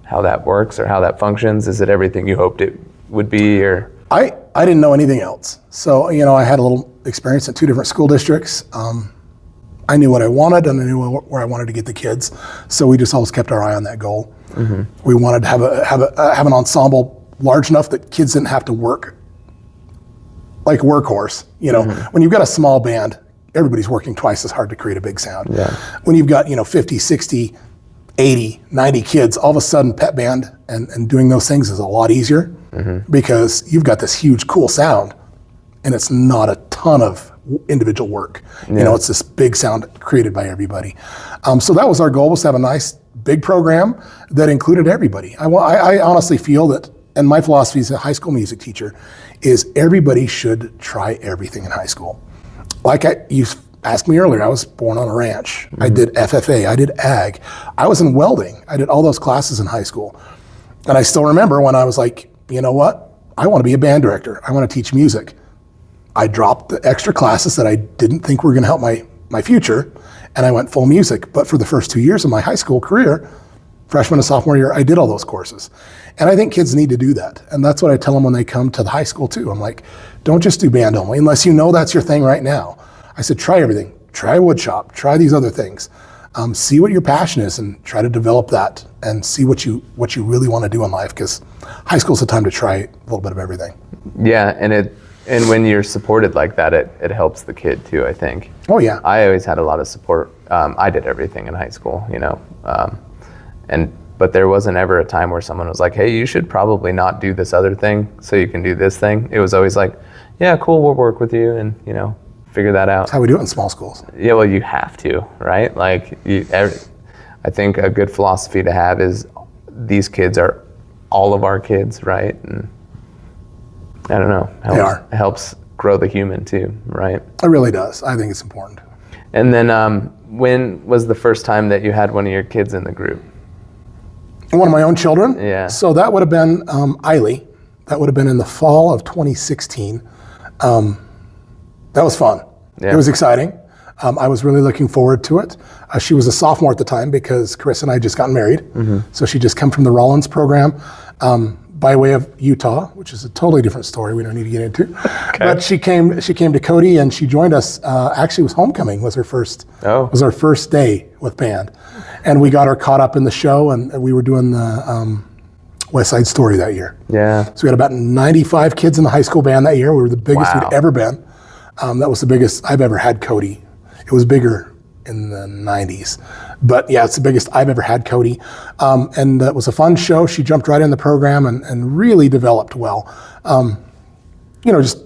how that works or how that functions? Is it everything you hoped it would be? Or I didn't know anything else. So, you know, I had a little experience at two different school districts. I knew what I wanted and I knew where I wanted to get the kids. So we just always kept our eye on that goal. We wanted to have an ensemble large enough that kids didn't have to work like a workhorse. You know, when you've got a small band, everybody's working twice as hard to create a big sound. Yeah. When you've got, 50, 60, 80, 90 kids, all of a sudden pep band and doing those things is a lot easier because you've got this huge cool sound and it's not a ton of individual work. You know, it's this big sound created by everybody. So that was our goal, was to have a nice big program that included everybody. I honestly feel that, and my philosophy as a high school music teacher, is everybody should try everything in high school. Like you asked me earlier, I was born on a ranch. I did FFA, I did ag. I was in welding. I did all those classes in high school. And I still remember when I was like, you know what? I want to be a band director. I want to teach music. I dropped the extra classes that I didn't think were going to help my future, and I went full music. But for the first 2 years of my high school career, freshman and sophomore year, I did all those courses. And I think kids need to do that. And that's what I tell them when they come to the high school too. I'm like, don't just do band only, unless you know that's your thing right now. I said, try everything. Try woodshop, try these other things. See what your passion is and try to develop that and see what you really want to do in life, because high school's the time to try a little bit of everything. Yeah, and when you're supported like that, it helps the kid too, I think. Oh yeah. I always had a lot of support. I did everything in high school, but there wasn't ever a time where someone was like, hey, you should probably not do this other thing so you can do this thing. It was always like, yeah, cool, we'll work with you and, figure that out. That's how we do it in small schools. Yeah, well, you have to, right? Like, I think a good philosophy to have is these kids are all of our kids, right? And I don't know. It helps grow the human too, right? It really does. I think it's important. And then when was the first time that you had one of your kids in the group? One of my own children? Yeah. So that would have been Eiley. That would have been in the fall of 2016. That was fun. Yeah. It was exciting. I was really looking forward to it. She was a sophomore at the time because Chris and I just gotten married. Mm-hmm. So she just come from the Rollins program by way of Utah, which is a totally different story we don't need to get into. Okay. But she came to Cody and she joined us. Actually, it was homecoming was her first. Was our first day with band, and we got her caught up in the show, and we were doing the West Side Story that year. Yeah. So we had about 95 kids in the high school band that year. We were the biggest we'd ever been. That was the biggest I've ever had Cody. It was bigger in the 90s. But yeah, it's the biggest I've ever had Cody. And it was a fun show. She jumped right in the program and really developed well. Just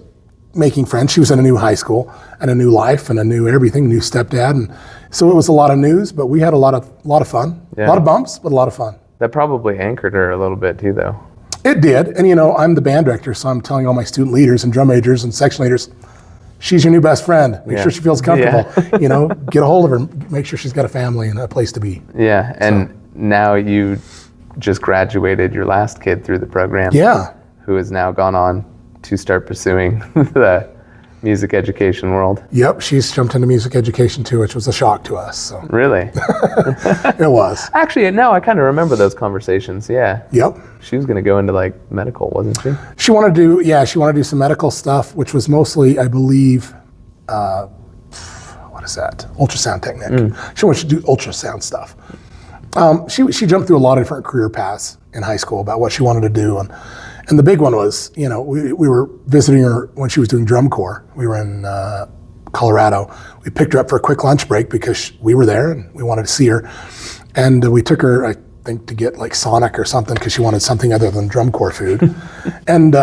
making friends. She was in a new high school and a new life and a new everything, new stepdad. And so it was a lot of news, but we had a lot of fun. Yeah. A lot of bumps, but a lot of fun. That probably anchored her a little bit too, though. It did. And I'm the band director, so I'm telling all my student leaders and drum majors and section leaders, she's your new best friend. Make sure she feels comfortable. Yeah. Get a hold of her. Make sure she's got a family and a place to be. Yeah, and now you just graduated your last kid through the program. Yeah. Who has now gone on to start pursuing the music education world. Yep, she's jumped into music education too, which was a shock to us. So. Really? It was. Actually, now I kind of remember those conversations, yeah. Yep. She was going to go into medical, wasn't she? She wanted to do some medical stuff, which was mostly, I believe, what is that? Ultrasound technique. She wanted to do ultrasound stuff. She jumped through a lot of different career paths in high school about what she wanted to do. And the big one was, we were visiting her when she was doing drum corps. We were in Colorado. We picked her up for a quick lunch break because we were there and we wanted to see her. And we took her, I think, to get Sonic or something because she wanted something other than drum corps food. And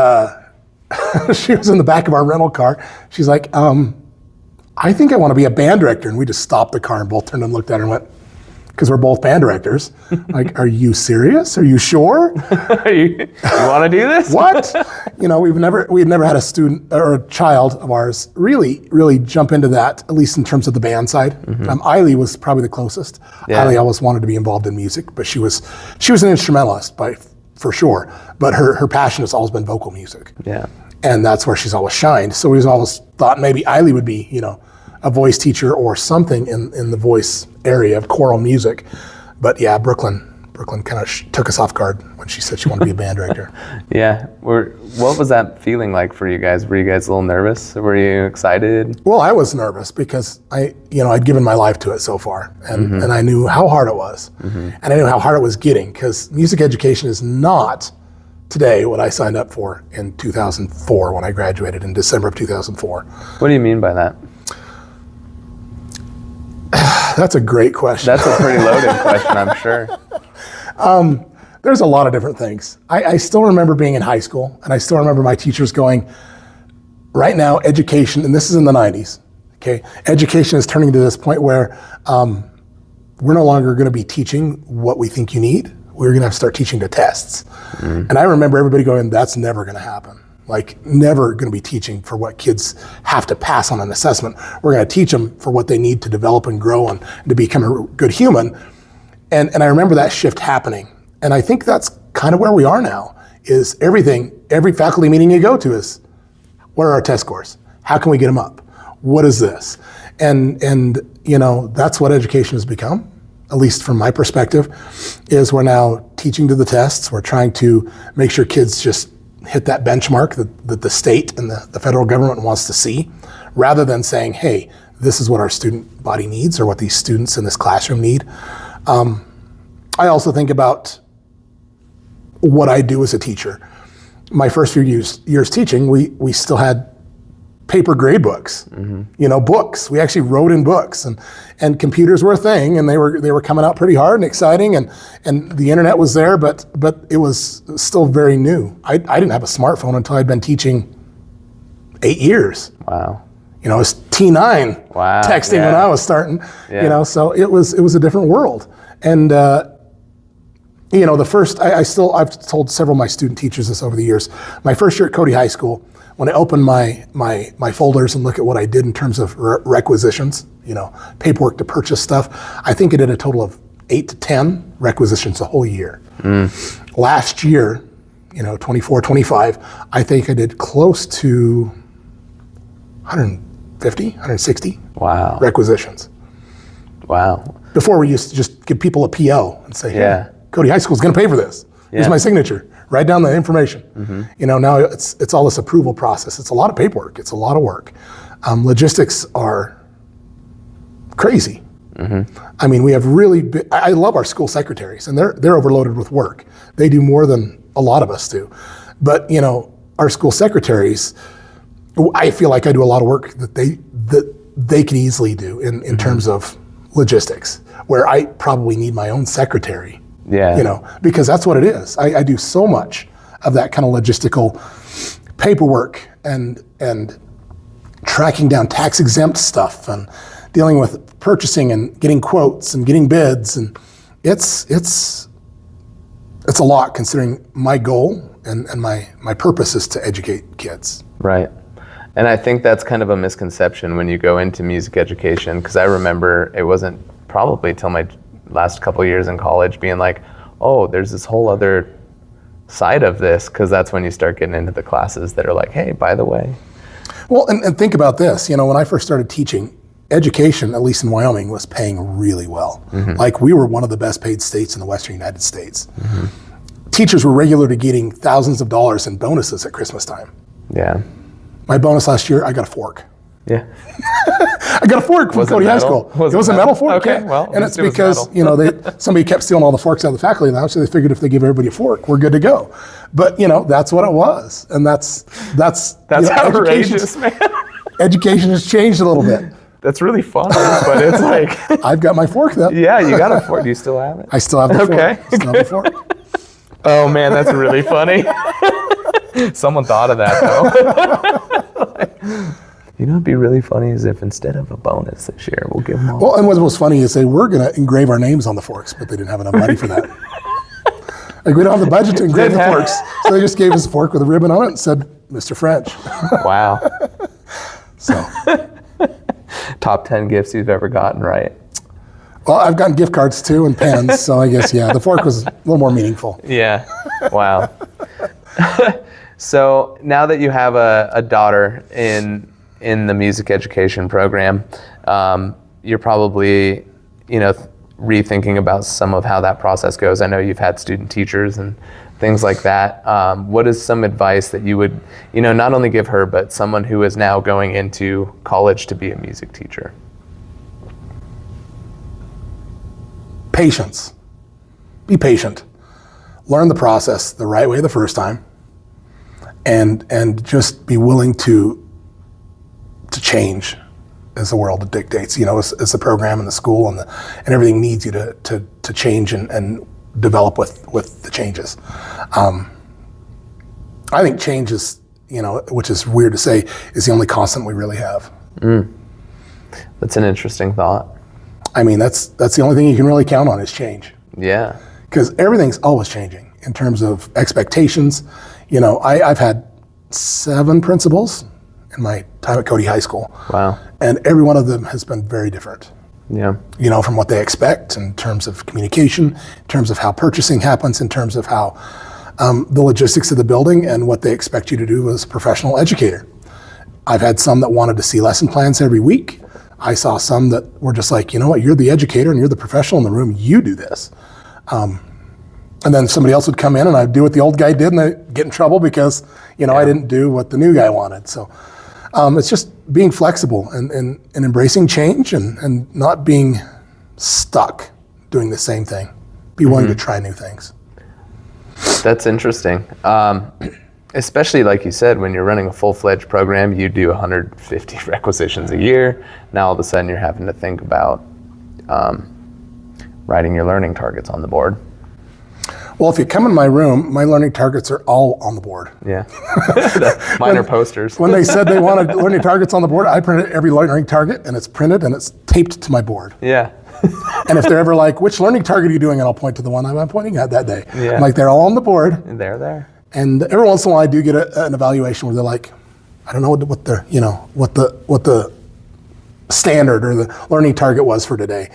she was in the back of our rental car. She's like, I think I want to be a band director. And we just stopped the car and both turned and looked at her and went, because we're both band directors. Like, are you serious? Are you sure? you want to do this? What? We'd never had a student or a child of ours really jump into that, at least in terms of the band side. Mm-hmm. Eiley was probably the closest. Yeah. Eiley always wanted to be involved in music, but she was an instrumentalist for sure. But her passion has always been vocal music. Yeah. And that's where she's always shined. So we've always thought maybe Eiley would be, a voice teacher or something in the voice area of choral music. But yeah, Brooklyn kind of took us off guard when she said she wanted to be a band director. Yeah. What was that feeling like for you guys? Were you guys a little nervous? Were you excited? Well, I was nervous because I'd given my life to it so far, and I knew how hard it was. Mm-hmm. And I knew how hard it was getting, because music education is not today what I signed up for in 2004 when I graduated in December of 2004. What do you mean by that? That's a great question. That's a pretty loaded question, I'm sure. There's a lot of different things. I still remember being in high school, and I still remember my teachers going, right now, education, and this is in the 90s, okay? Education is turning to this point where we're no longer going to be teaching what we think you need. We're going to have to start teaching to tests. Mm. And I remember everybody going, that's never going to happen. Like, never going to be teaching for what kids have to pass on an assessment. We're going to teach them for what they need to develop and grow and to become a good human. And I remember that shift happening. And I think that's kind of where we are now, is every faculty meeting you go to is, what are our test scores? How can we get them up? What is this? And you know, that's what education has become, at least from my perspective, is we're now teaching to the tests. We're trying to make sure kids just hit that benchmark that the state and the federal government wants to see, rather than saying, hey, this is what our student body needs or what these students in this classroom need. I also think about what I do as a teacher. My first few years teaching, we still had paper grade books, you know, books. We actually wrote in books, and computers were a thing, and they were coming out pretty hard and exciting, and the internet was there, but it was still very new. I didn't have a smartphone until I'd been teaching 8 years. Wow. You know, it was T9 texting when I was starting, you know, so it was a different world. And, you know, I've told several of my student teachers this over the years. My first year at Cody High School, when I opened my folders and look at what I did in terms of requisitions, you know, paperwork to purchase stuff, I think I did a total of 8 to 10 requisitions a whole year. Last year, you know, 24, 25, I think I did close to 150, 160 requisitions. Wow. Before, we used to just give people a PO and say, hey, Cody High School is going to pay for this. Here's my signature. Write down the information. You know, now it's all this approval process. It's a lot of paperwork. It's a lot of work. Logistics are crazy. I mean, we have I love our school secretaries, and they're overloaded with work. They do more than a lot of us do. But, you know, our school secretaries, I feel like I do a lot of work that they could easily do in terms of logistics, where I probably need my own secretary. You know, because that's what it is. I do so much of that kind of logistical paperwork and tracking down tax exempt stuff and dealing with purchasing and getting quotes and getting bids, and it's a lot, considering my goal and my purpose is to educate kids. Right. And I think that's kind of a misconception when you go into music education, because I remember it wasn't probably till my last couple of years in college being like, oh, there's this whole other side of this, because that's when you start getting into the classes that are like, hey, by the way. Well, and think about this, you know, when I first started teaching, education, at least in Wyoming, was paying really well. Like, we were one of the best paid states in the Western United States. Teachers were regularly getting thousands of dollars in bonuses at Christmas time. Yeah. My bonus last year, I got a fork. Yeah. I got a fork from Cody High School. It was a metal fork. Okay, well, and it's because, you know, somebody kept stealing all the forks out of the faculty lounge, so they figured if they give everybody a fork, we're good to go. But, you know, that's what it was. And that's you know, outrageous, man. Education has changed a little bit. That's really fun, but it's like... I've got my fork, though. Yeah, you got a fork. Do you still have it? I still have the fork. Okay. Still have the fork. Oh, man, that's really funny. Someone thought of that, though. You know, it'd be really funny is if instead of a bonus this year, we'll give them all. Well, and what was funny is they were going to engrave our names on the forks, but they didn't have enough money for that. Like, we don't have the budget to engrave the forks, so they just gave us a fork with a ribbon on it and said, Mr. French. Wow. So. Top 10 gifts you've ever gotten, right? Well, I've gotten gift cards too and pens, so I guess, yeah, the fork was a little more meaningful. Yeah. Wow. So now that you have a daughter in the music education program, you're probably, you know, rethinking about some of how that process goes. I know you've had student teachers and things like that. What is some advice that you would, you know, not only give her, but someone who is now going into college to be a music teacher? Patience. Be patient. Learn the process the right way the first time, and just be willing to change as the world dictates. You know, as the program and the school and everything needs you to change and develop with the changes. I think change is, you know, which is weird to say, is the only constant we really have. That's an interesting thought. I mean, that's the only thing you can really count on is change. Yeah. Because everything's always changing in terms of expectations. You know, I've had 7 principals in my time at Cody High School. Wow. And every one of them has been very different. Yeah. You know, from what they expect in terms of communication, in terms of how purchasing happens, in terms of how the logistics of the building and what they expect you to do as a professional educator. I've had some that wanted to see lesson plans every week. I saw some that were just like, you know what, you're the educator and you're the professional in the room, you do this. And then somebody else would come in and I'd do what the old guy did and I'd get in trouble because, I didn't do what the new guy wanted. So it's just being flexible and embracing change and not being stuck doing the same thing. Be willing to try new things. That's interesting. Especially like you said, when you're running a full-fledged program, you do 150 requisitions a year. Now all of a sudden you're having to think about writing your learning targets on the board. Well, if you come in my room, my learning targets are all on the board. Yeah. Mine are posters. When they said they wanted learning targets on the board, I printed every learning target and it's printed and it's taped to my board. Yeah. And if they're ever like, which learning target are you doing? And I'll point to the one I'm pointing at that day. Yeah. I'm like, they're all on the board. And they're there. And every once in a while I do get an evaluation where they're like, I don't know what the standard or the learning target was for today.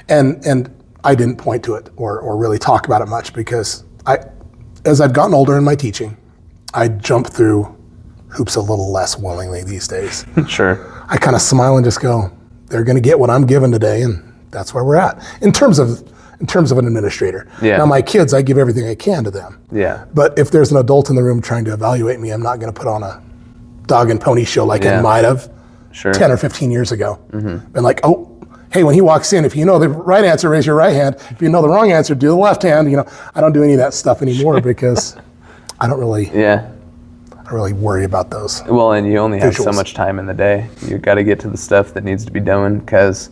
And I didn't point to it or really talk about it much because as I've gotten older in my teaching, I jump through hoops a little less willingly these days. Sure. I kind of smile and just go, they're going to get what I'm given today, and that's where we're at in terms of an administrator. Yeah. Now my kids, I give everything I can to them. Yeah. But if there's an adult in the room trying to evaluate me, I'm not going to put on a dog and pony show like I might have 10 or 15 years ago. And like, oh, hey, when he walks in, if you know the right answer, raise your right hand. If you know the wrong answer, do the left hand. I don't do any of that stuff anymore because I don't really worry about those. Well, and you only have so visuals. much time in the day. You got to get to the stuff that needs to be done because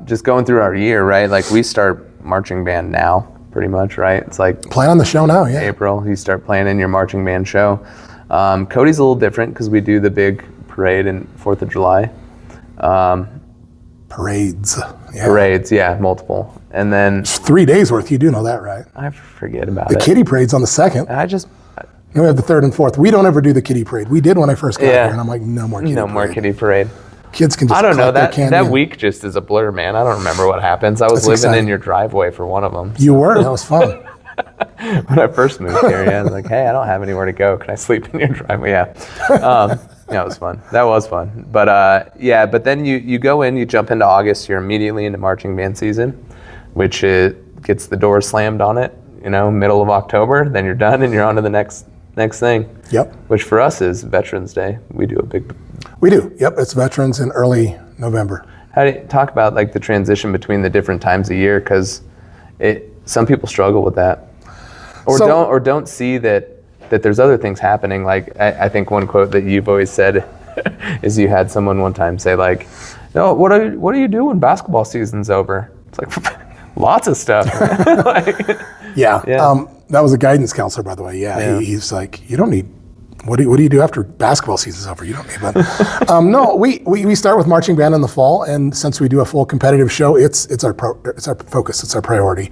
just going through our year, right? Like we start marching band now, pretty much, right? It's like play on the show now, yeah. April, you start playing in your marching band show. Cody's a little different because we do the big parade and 4th of July. Parades. Yeah. Parades, yeah, multiple. And then It's 3 days worth. You do know that, right? I forget about The it. kiddie parade's on the 2nd. Then we have the 3rd and 4th. We don't ever do the kiddie parade. We did when I first got here, and I'm like, no more kiddie parade. No more kiddie parade. Kids can just I don't know, collect their that candy. week just is a blur, man. I don't remember what happens. I was That's living exciting. in your driveway for one of them. You were? That was fun. When I first moved here, I was like, hey, I don't have anywhere to go. Can I sleep in your driveway? Yeah. It was fun. That was fun. But but then you go in, you jump into August, you're immediately into marching band season, which gets the door slammed on it, middle of October, then you're done and you're on to the next thing. Yep. Which for us is Veterans Day. We do a big... We do. Yep. It's Veterans in early November. How do you talk about like the transition between the different times of year? Because some people struggle with that, or don't see that there's other things happening. Like I think one quote that you've always said is you had someone one time say like, "No, what do you do when basketball season's over?" It's like lots of stuff. Yeah. Yeah. That was a guidance counselor, by the way. Yeah. He's like, you don't need. What do you do after basketball season's over? You don't need that. No, we start with marching band in the fall, and since we do a full competitive show, it's our focus, it's our priority.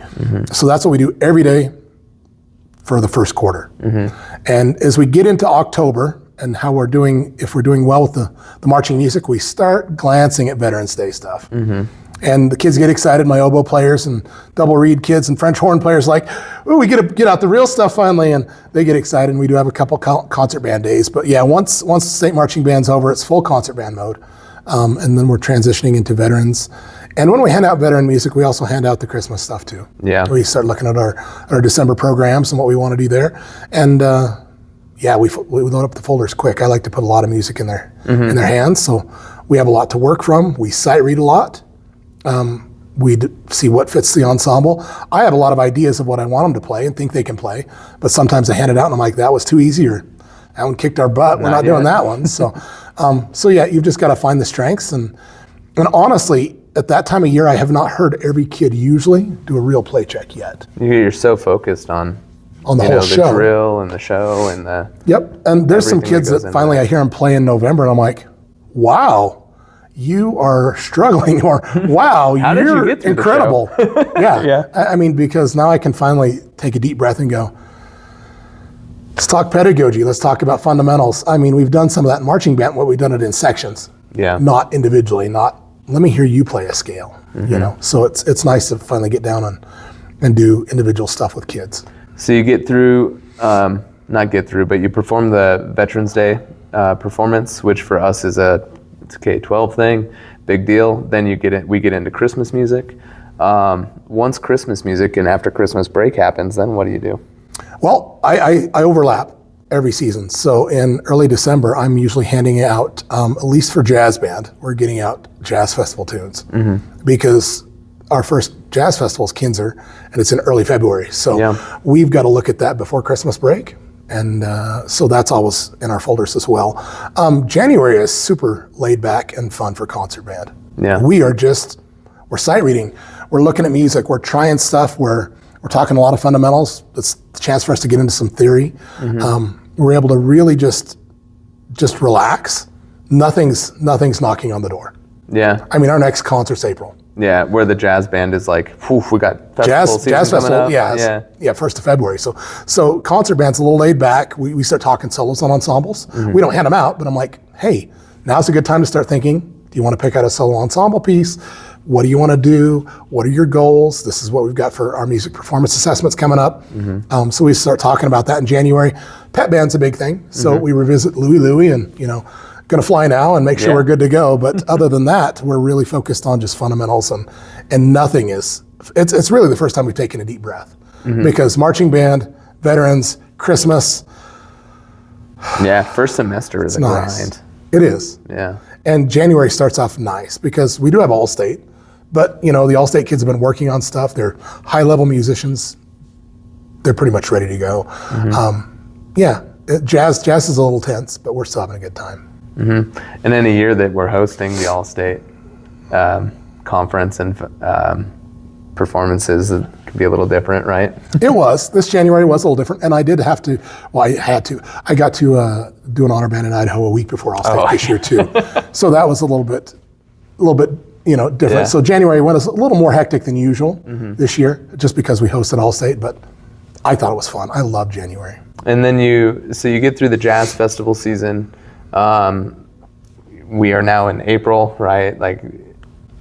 So that's what we do every day for the first quarter. And as we get into October and how we're doing, if we're doing well with the marching music, we start glancing at Veterans Day stuff. And the kids get excited, my oboe players and double reed kids and French horn players like, ooh, we get to get out the real stuff finally, and they get excited, and we do have a couple concert band days. But yeah, once the state marching band's over, it's full concert band mode. And then we're transitioning into veterans. And when we hand out veteran music, we also hand out the Christmas stuff too. Yeah. We start looking at our December programs and what we want to do there. And we load up the folders quick. I like to put a lot of music in their hands, so we have a lot to work from. We sight read a lot. We see what fits the ensemble. I have a lot of ideas of what I want them to play and think they can play, but sometimes I hand it out and I'm like, that was too easy, or that one kicked our butt. We're not doing that one. So, you've just got to find the strengths. And honestly, at that time of year, I have not heard every kid usually do a real play check yet. You're so focused on the whole show. The drill and the show and the... Yep, and there's some kids that finally I hear them play in November and I'm like, wow, you are struggling, or wow, you're incredible. Yeah. I mean, because now I can finally take a deep breath and go, let's talk pedagogy. Let's talk about fundamentals. I mean, we've done some of that in marching band, but we've done it in sections, not individually, not, let me hear you play a scale, So it's nice to finally get down and do individual stuff with kids. So you get through, but you perform the Veterans Day performance, which for us is it's a K-12 thing, big deal. Then we get into Christmas music. Once Christmas music and after Christmas break happens, then what do you do? Well, I overlap every season. So in early December, I'm usually handing out, at least for jazz band, we're getting out jazz festival tunes because our first jazz festival is Kinzer, and it's in early February. So we've got to look at that before Christmas break. And so that's always in our folders as well. January is super laid back and fun for concert band. Yeah. We're sight reading. We're looking at music. We're trying stuff. We're talking a lot of fundamentals. It's a chance for us to get into some theory. We're able to really just relax. Nothing's knocking on the door. Yeah. I mean, our next concert's April. Yeah, where the jazz band is like, whew, we got festival season jazz coming festival, up. yeah, 1st of February. So concert band's a little laid back. We start talking solos on ensembles. We don't hand them out, but I'm like, hey, now's a good time to start thinking, do you want to pick out a solo ensemble piece? What do you want to do? What are your goals? This is what we've got for our music performance assessments coming up. So we start talking about that in January. Pet band's a big thing. So we revisit Louie and, going to fly now and make sure we're good to go. But other than that, we're really focused on just fundamentals and nothing is, it's really the first time we've taken a deep breath because marching band, veterans, Christmas. Yeah, first semester is a grind. It is. Yeah. And January starts off nice because we do have All-State, but the All-State kids have been working on stuff. They're high-level musicians. They're pretty much ready to go. Jazz is a little tense, but we're still having a good time. And in a year that we're hosting the All-State conference and performances, it could be a little different, right? It was. This January was a little different, and I did have to. Well, I got to do an honor band in Idaho a week before All-State this year too. So that was a little bit different. Yeah. So January was a little more hectic than usual this year, just because we hosted All-State. But I thought it was fun. I love January. And then you get through the jazz festival season. We are now in April, right? Like,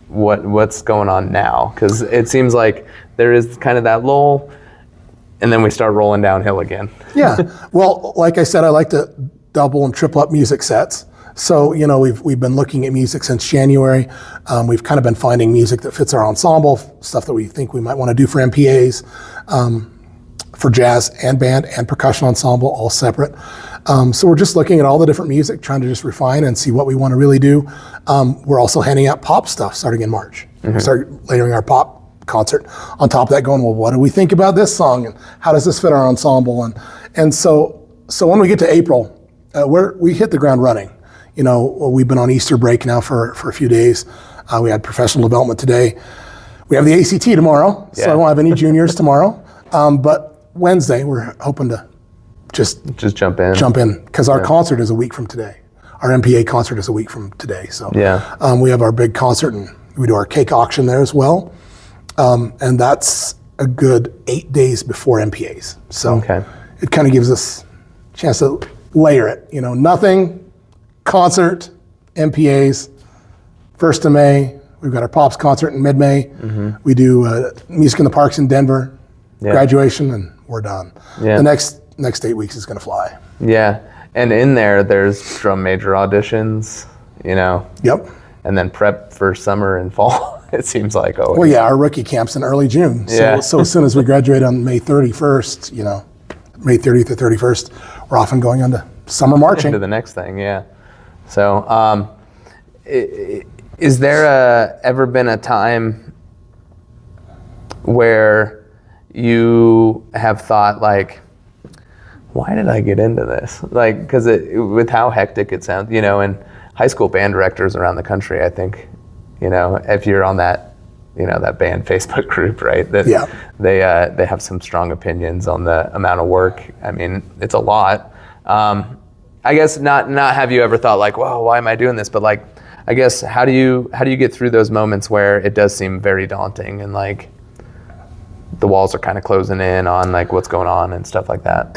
what's going on now? Because it seems like there is kind of that lull, and then we start rolling downhill again. Yeah. Well, like I said, I like to double and triple up music sets. So we've been looking at music since January. We've kind of been finding music that fits our ensemble, stuff that we think we might want to do for MPAs. For jazz and band and percussion ensemble, all separate. So we're just looking at all the different music, trying to just refine and see what we want to really do. We're also handing out pop stuff starting in March. We start layering our pop concert on top of that, going, well, what do we think about this song and how does this fit our ensemble? And so when we get to April, we hit the ground running. We've been on Easter break now for a few days. We had professional development today. We have the ACT tomorrow, so I won't have any juniors tomorrow. But Wednesday, we're hoping to just jump in because our concert is a week from today. Our MPA concert is a week from today. So we have our big concert and we do our cake auction there as well. And that's a good 8 days before MPAs. So it kind of gives us a chance to layer it. Nothing, concert, MPAs, 1st of May. We've got our Pops concert in mid-May. We do Music in the Parks in Denver. Graduation, and we're done. The next 8 weeks is going to fly. Yeah, and in there's drum major auditions, Yep. And then prep for summer and fall, it seems like. Our rookie camp's in early June. So as soon as we graduate on May 31st, May 30th or 31st, we're off and going on to summer marching. Into the next thing, yeah. So is there ever been a time where you have thought like, why did I get into this? Like, because with how hectic it sounds, and high school band directors around the country, I think, if you're on that, that band Facebook group, right? They have some strong opinions on the amount of work. I mean, it's a lot. I guess not have you ever thought like, well, why am I doing this? But like, I guess how do you get through those moments where it does seem very daunting and like, the walls are kind of closing in on like what's going on and stuff like that?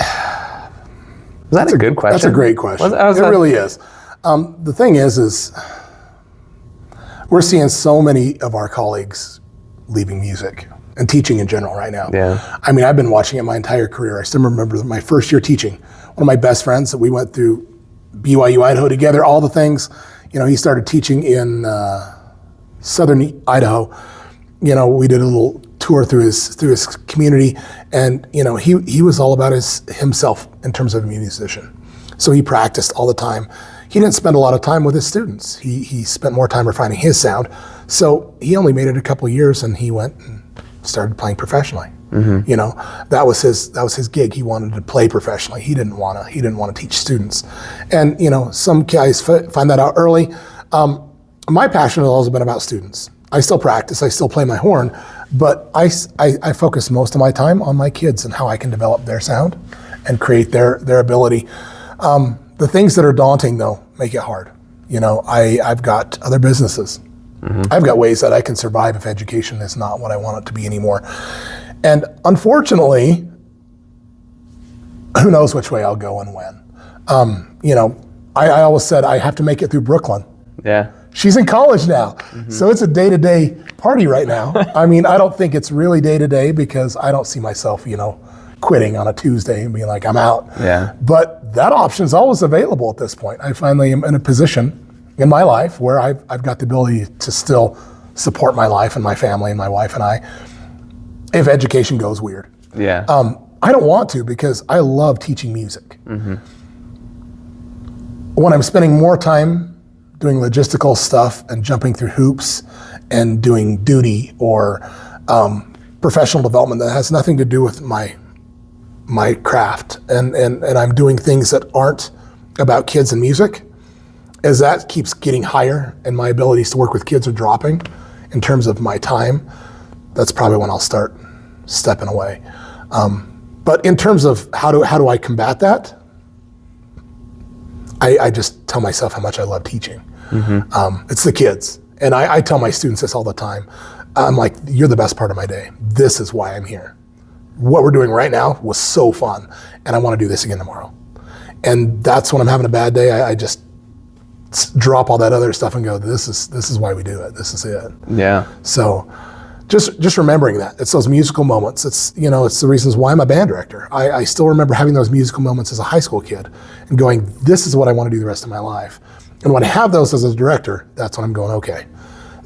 That's a good question. That's a great question. It really is. The thing is we're seeing so many of our colleagues leaving music and teaching in general right now. Yeah. I mean, I've been watching it my entire career. I still remember my first year teaching. One of my best friends that we went through BYU-Idaho together, all the things. He started teaching in southern Idaho. We did a little tour through his community, and he was all about himself in terms of a musician. So he practiced all the time. He didn't spend a lot of time with his students. He spent more time refining his sound. So he only made it a couple of years, and he went and started playing professionally. That was his gig. He wanted to play professionally. He didn't want to teach students. And some guys find that out early. My passion has always been about students. I still practice. I still play my horn, but I focus most of my time on my kids and how I can develop their sound and create their ability. The things that are daunting, though, make it hard. I've got other businesses. I've got ways that I can survive if education is not what I want it to be anymore. And unfortunately, who knows which way I'll go and when. I always said I have to make it through Brooklyn. Yeah. She's in college now, so it's a day-to-day party right now. I don't think it's really day-to-day because I don't see myself, quitting on a Tuesday and being like, I'm out. Yeah. But that option's always available at this point. I finally am in a position in my life where I've got the ability to still support my life and my family and my wife and I, if education goes weird. Yeah. I don't want to because I love teaching music. When I'm spending more time doing logistical stuff and jumping through hoops and doing duty or professional development that has nothing to do with my craft, and I'm doing things that aren't about kids and music, as that keeps getting higher and my abilities to work with kids are dropping in terms of my time, that's probably when I'll start stepping away. But in terms of how do I combat that, I just tell myself how much I love teaching. It's the kids. And I tell my students this all the time. I'm like, you're the best part of my day. This is why I'm here. What we're doing right now was so fun, and I want to do this again tomorrow. And that's when I'm having a bad day, I just drop all that other stuff and go, this is why we do it. This is it. Yeah. So just remembering that. It's those musical moments. It's the reasons why I'm a band director. I still remember having those musical moments as a high school kid and going, this is what I want to do the rest of my life. And when I have those as a director, that's when I'm going, okay,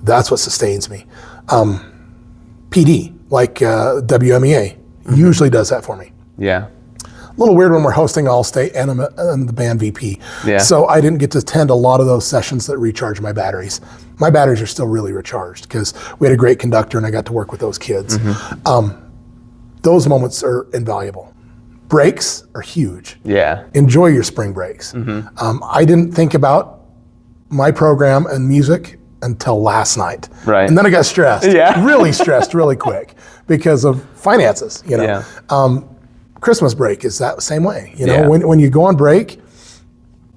that's what sustains me. PD, like WMEA, usually does that for me. Yeah. A little weird when we're hosting All-State and I'm the band VP. Yeah. So I didn't get to attend a lot of those sessions that recharge my batteries. My batteries are still really recharged because we had a great conductor and I got to work with those kids. Those moments are invaluable. Breaks are huge. Yeah. Enjoy your spring breaks. I didn't think about my program and music until last night. Right. And then I got stressed. Yeah. Really stressed really quick because of finances, Yeah. Christmas break is that same way. Yeah. When you go on break,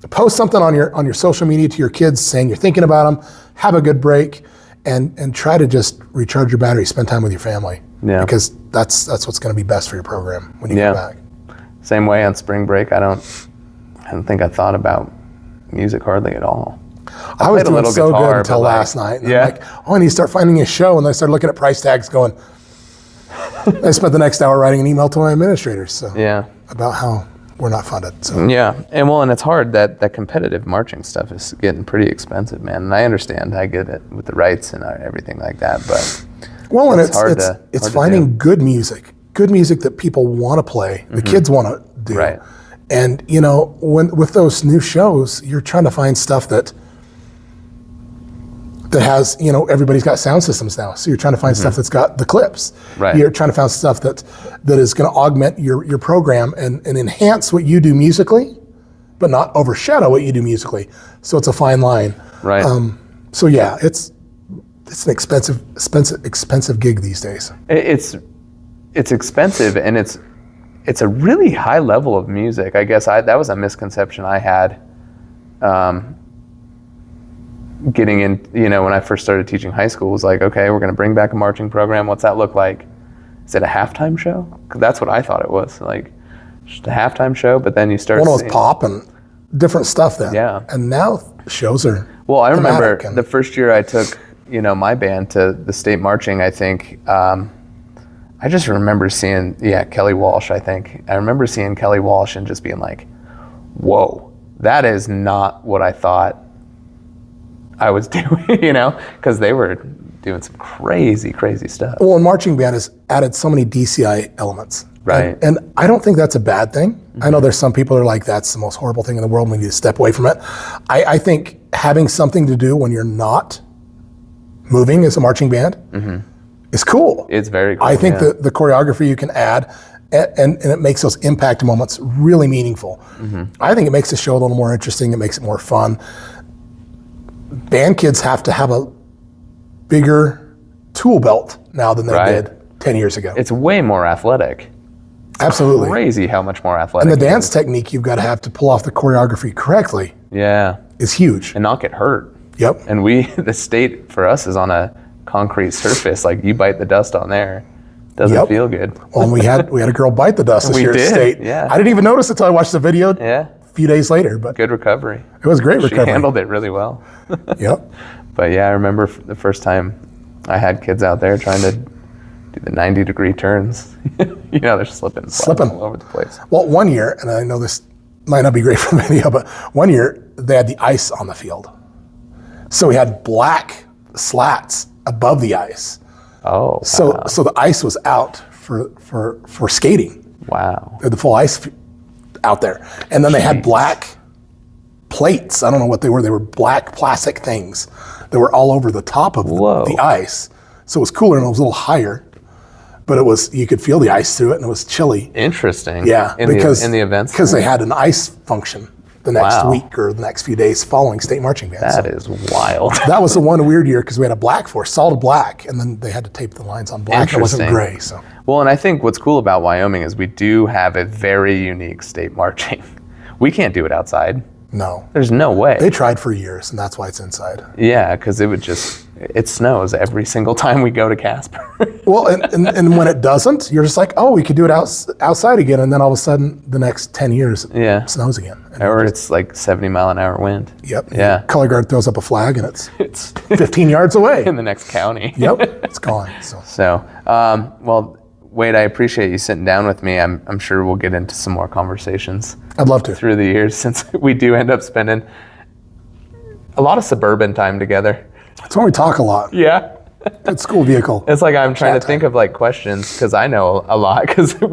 post something on your social media to your kids saying you're thinking about them, have a good break, and try to just recharge your battery, spend time with your family. Yeah. Because that's what's going to be best for your program when you get back. Same way on spring break. I don't think I thought about music hardly at all. I was doing so good until last night. And I'm like, I need to start finding a show. And I started looking at price tags going, I spent the next hour writing an email to my administrators about how we're not funded. So. Yeah, and it's hard. That competitive marching stuff is getting pretty expensive, man. And I understand, I get it with the rights and everything like that, but it's finding good music that people want to play, the kids want to do. Right. And with those new shows, you're trying to find stuff that has, everybody's got sound systems now. So you're trying to find stuff that's got the clips. Right. You're trying to find stuff that is going to augment your program and enhance what you do musically, but not overshadow what you do musically. So it's a fine line. Right. So yeah, it's an expensive gig these days. It's expensive, and it's a really high level of music. I guess that was a misconception I had. Getting in, when I first started teaching high school, it was like, okay, we're going to bring back a marching program. What's that look like? Is it a halftime show? 'Cause that's what I thought it was, like just a halftime show. But then you start seeing pop and different stuff then. Yeah. And now shows are. Well, I remember the first year I took, my band to the state marching. I think I just remember seeing Kelly Walsh. I remember seeing Kelly Walsh and just being like, whoa. that is not what I thought I was doing, because they were doing some crazy, crazy stuff. Well, and marching band has added so many DCI elements. Right. And I don't think that's a bad thing. Mm-hmm. I know there's some people that are like, that's the most horrible thing in the world, we need to step away from it. I think having something to do when you're not moving as a marching band is cool. It's very cool. I think the choreography you can add, and it makes those impact moments really meaningful. I think it makes the show a little more interesting. It makes it more fun. Band kids have to have a bigger tool belt now than they did 10 years ago. It's way more athletic. Absolutely. Crazy how much more athletic. And the dance technique you've got to have to pull off the choreography correctly is huge. And not get hurt. Yep. And the state for us is on a concrete surface. Like you bite the dust on there. Doesn't feel good. Well, and we had a girl bite the dust this year at state. Yeah. I didn't even notice it until I watched the video a few days later. But good recovery. It was great recovery. She handled it really well. Yep. But I remember the first time I had kids out there trying to do the 90-degree turns. They're slipping all over the place. Well, one year, and I know this might not be great for the video, but one year they had the ice on the field. So we had black slats above the ice. Oh, wow. So the ice was out for skating. Wow. They had the full ice out there. And then they had black plates. I don't know what they were. They were black plastic things that were all over the top of the ice. So it was cooler and it was a little higher. But you could feel the ice through it, and it was chilly. Interesting. Yeah, in the events, because they had an ice function the next week or the next few days following state marching band. That is wild. That was the one weird year because we had a black force, solid black, and then they had to tape the lines on black. It wasn't gray. So. Well, and I think what's cool about Wyoming is we do have a very unique state marching. We can't do it outside. No. There's no way. They tried for years, and that's why it's inside. Yeah, because it snows every single time we go to Casper. Well, and when it doesn't, you're just like, oh, we could do it outside again, and then all of a sudden, the next 10 years, it snows again. Or it's like 70-mile-an-hour wind. Yep. Yeah. Color guard throws up a flag, and it's 15 yards away. In the next county. Yep, it's gone. Well, Wade, I appreciate you sitting down with me. I'm sure we'll get into some more conversations. I'd love to. Through the years, since we do end up spending a lot of suburban time together. That's when we talk a lot. Yeah. Good school vehicle. It's like I'm trying to think of like questions because I know a lot because when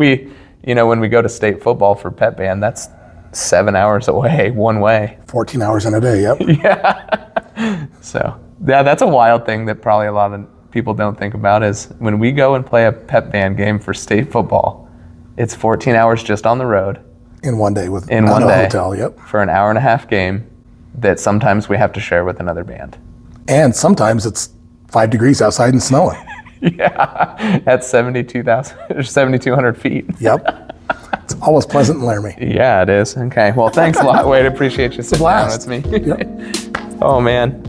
we go to state football for pep band, that's 7 hours away one way. 14 hours in a day, yep. Yeah. So, that's a wild thing that probably a lot of people don't think about is when we go and play a pep band game for state football, it's 14 hours just on the road. In one day a hotel, yep. For an hour-and-a-half game that sometimes we have to share with another band. And sometimes it's 5 degrees outside and snowing. Yeah, that's 7,200 feet. Yep. It's always pleasant in Laramie. Yeah, it is. Okay, well, thanks a lot, Wade. Appreciate you sitting down with me. Yep. Oh, man.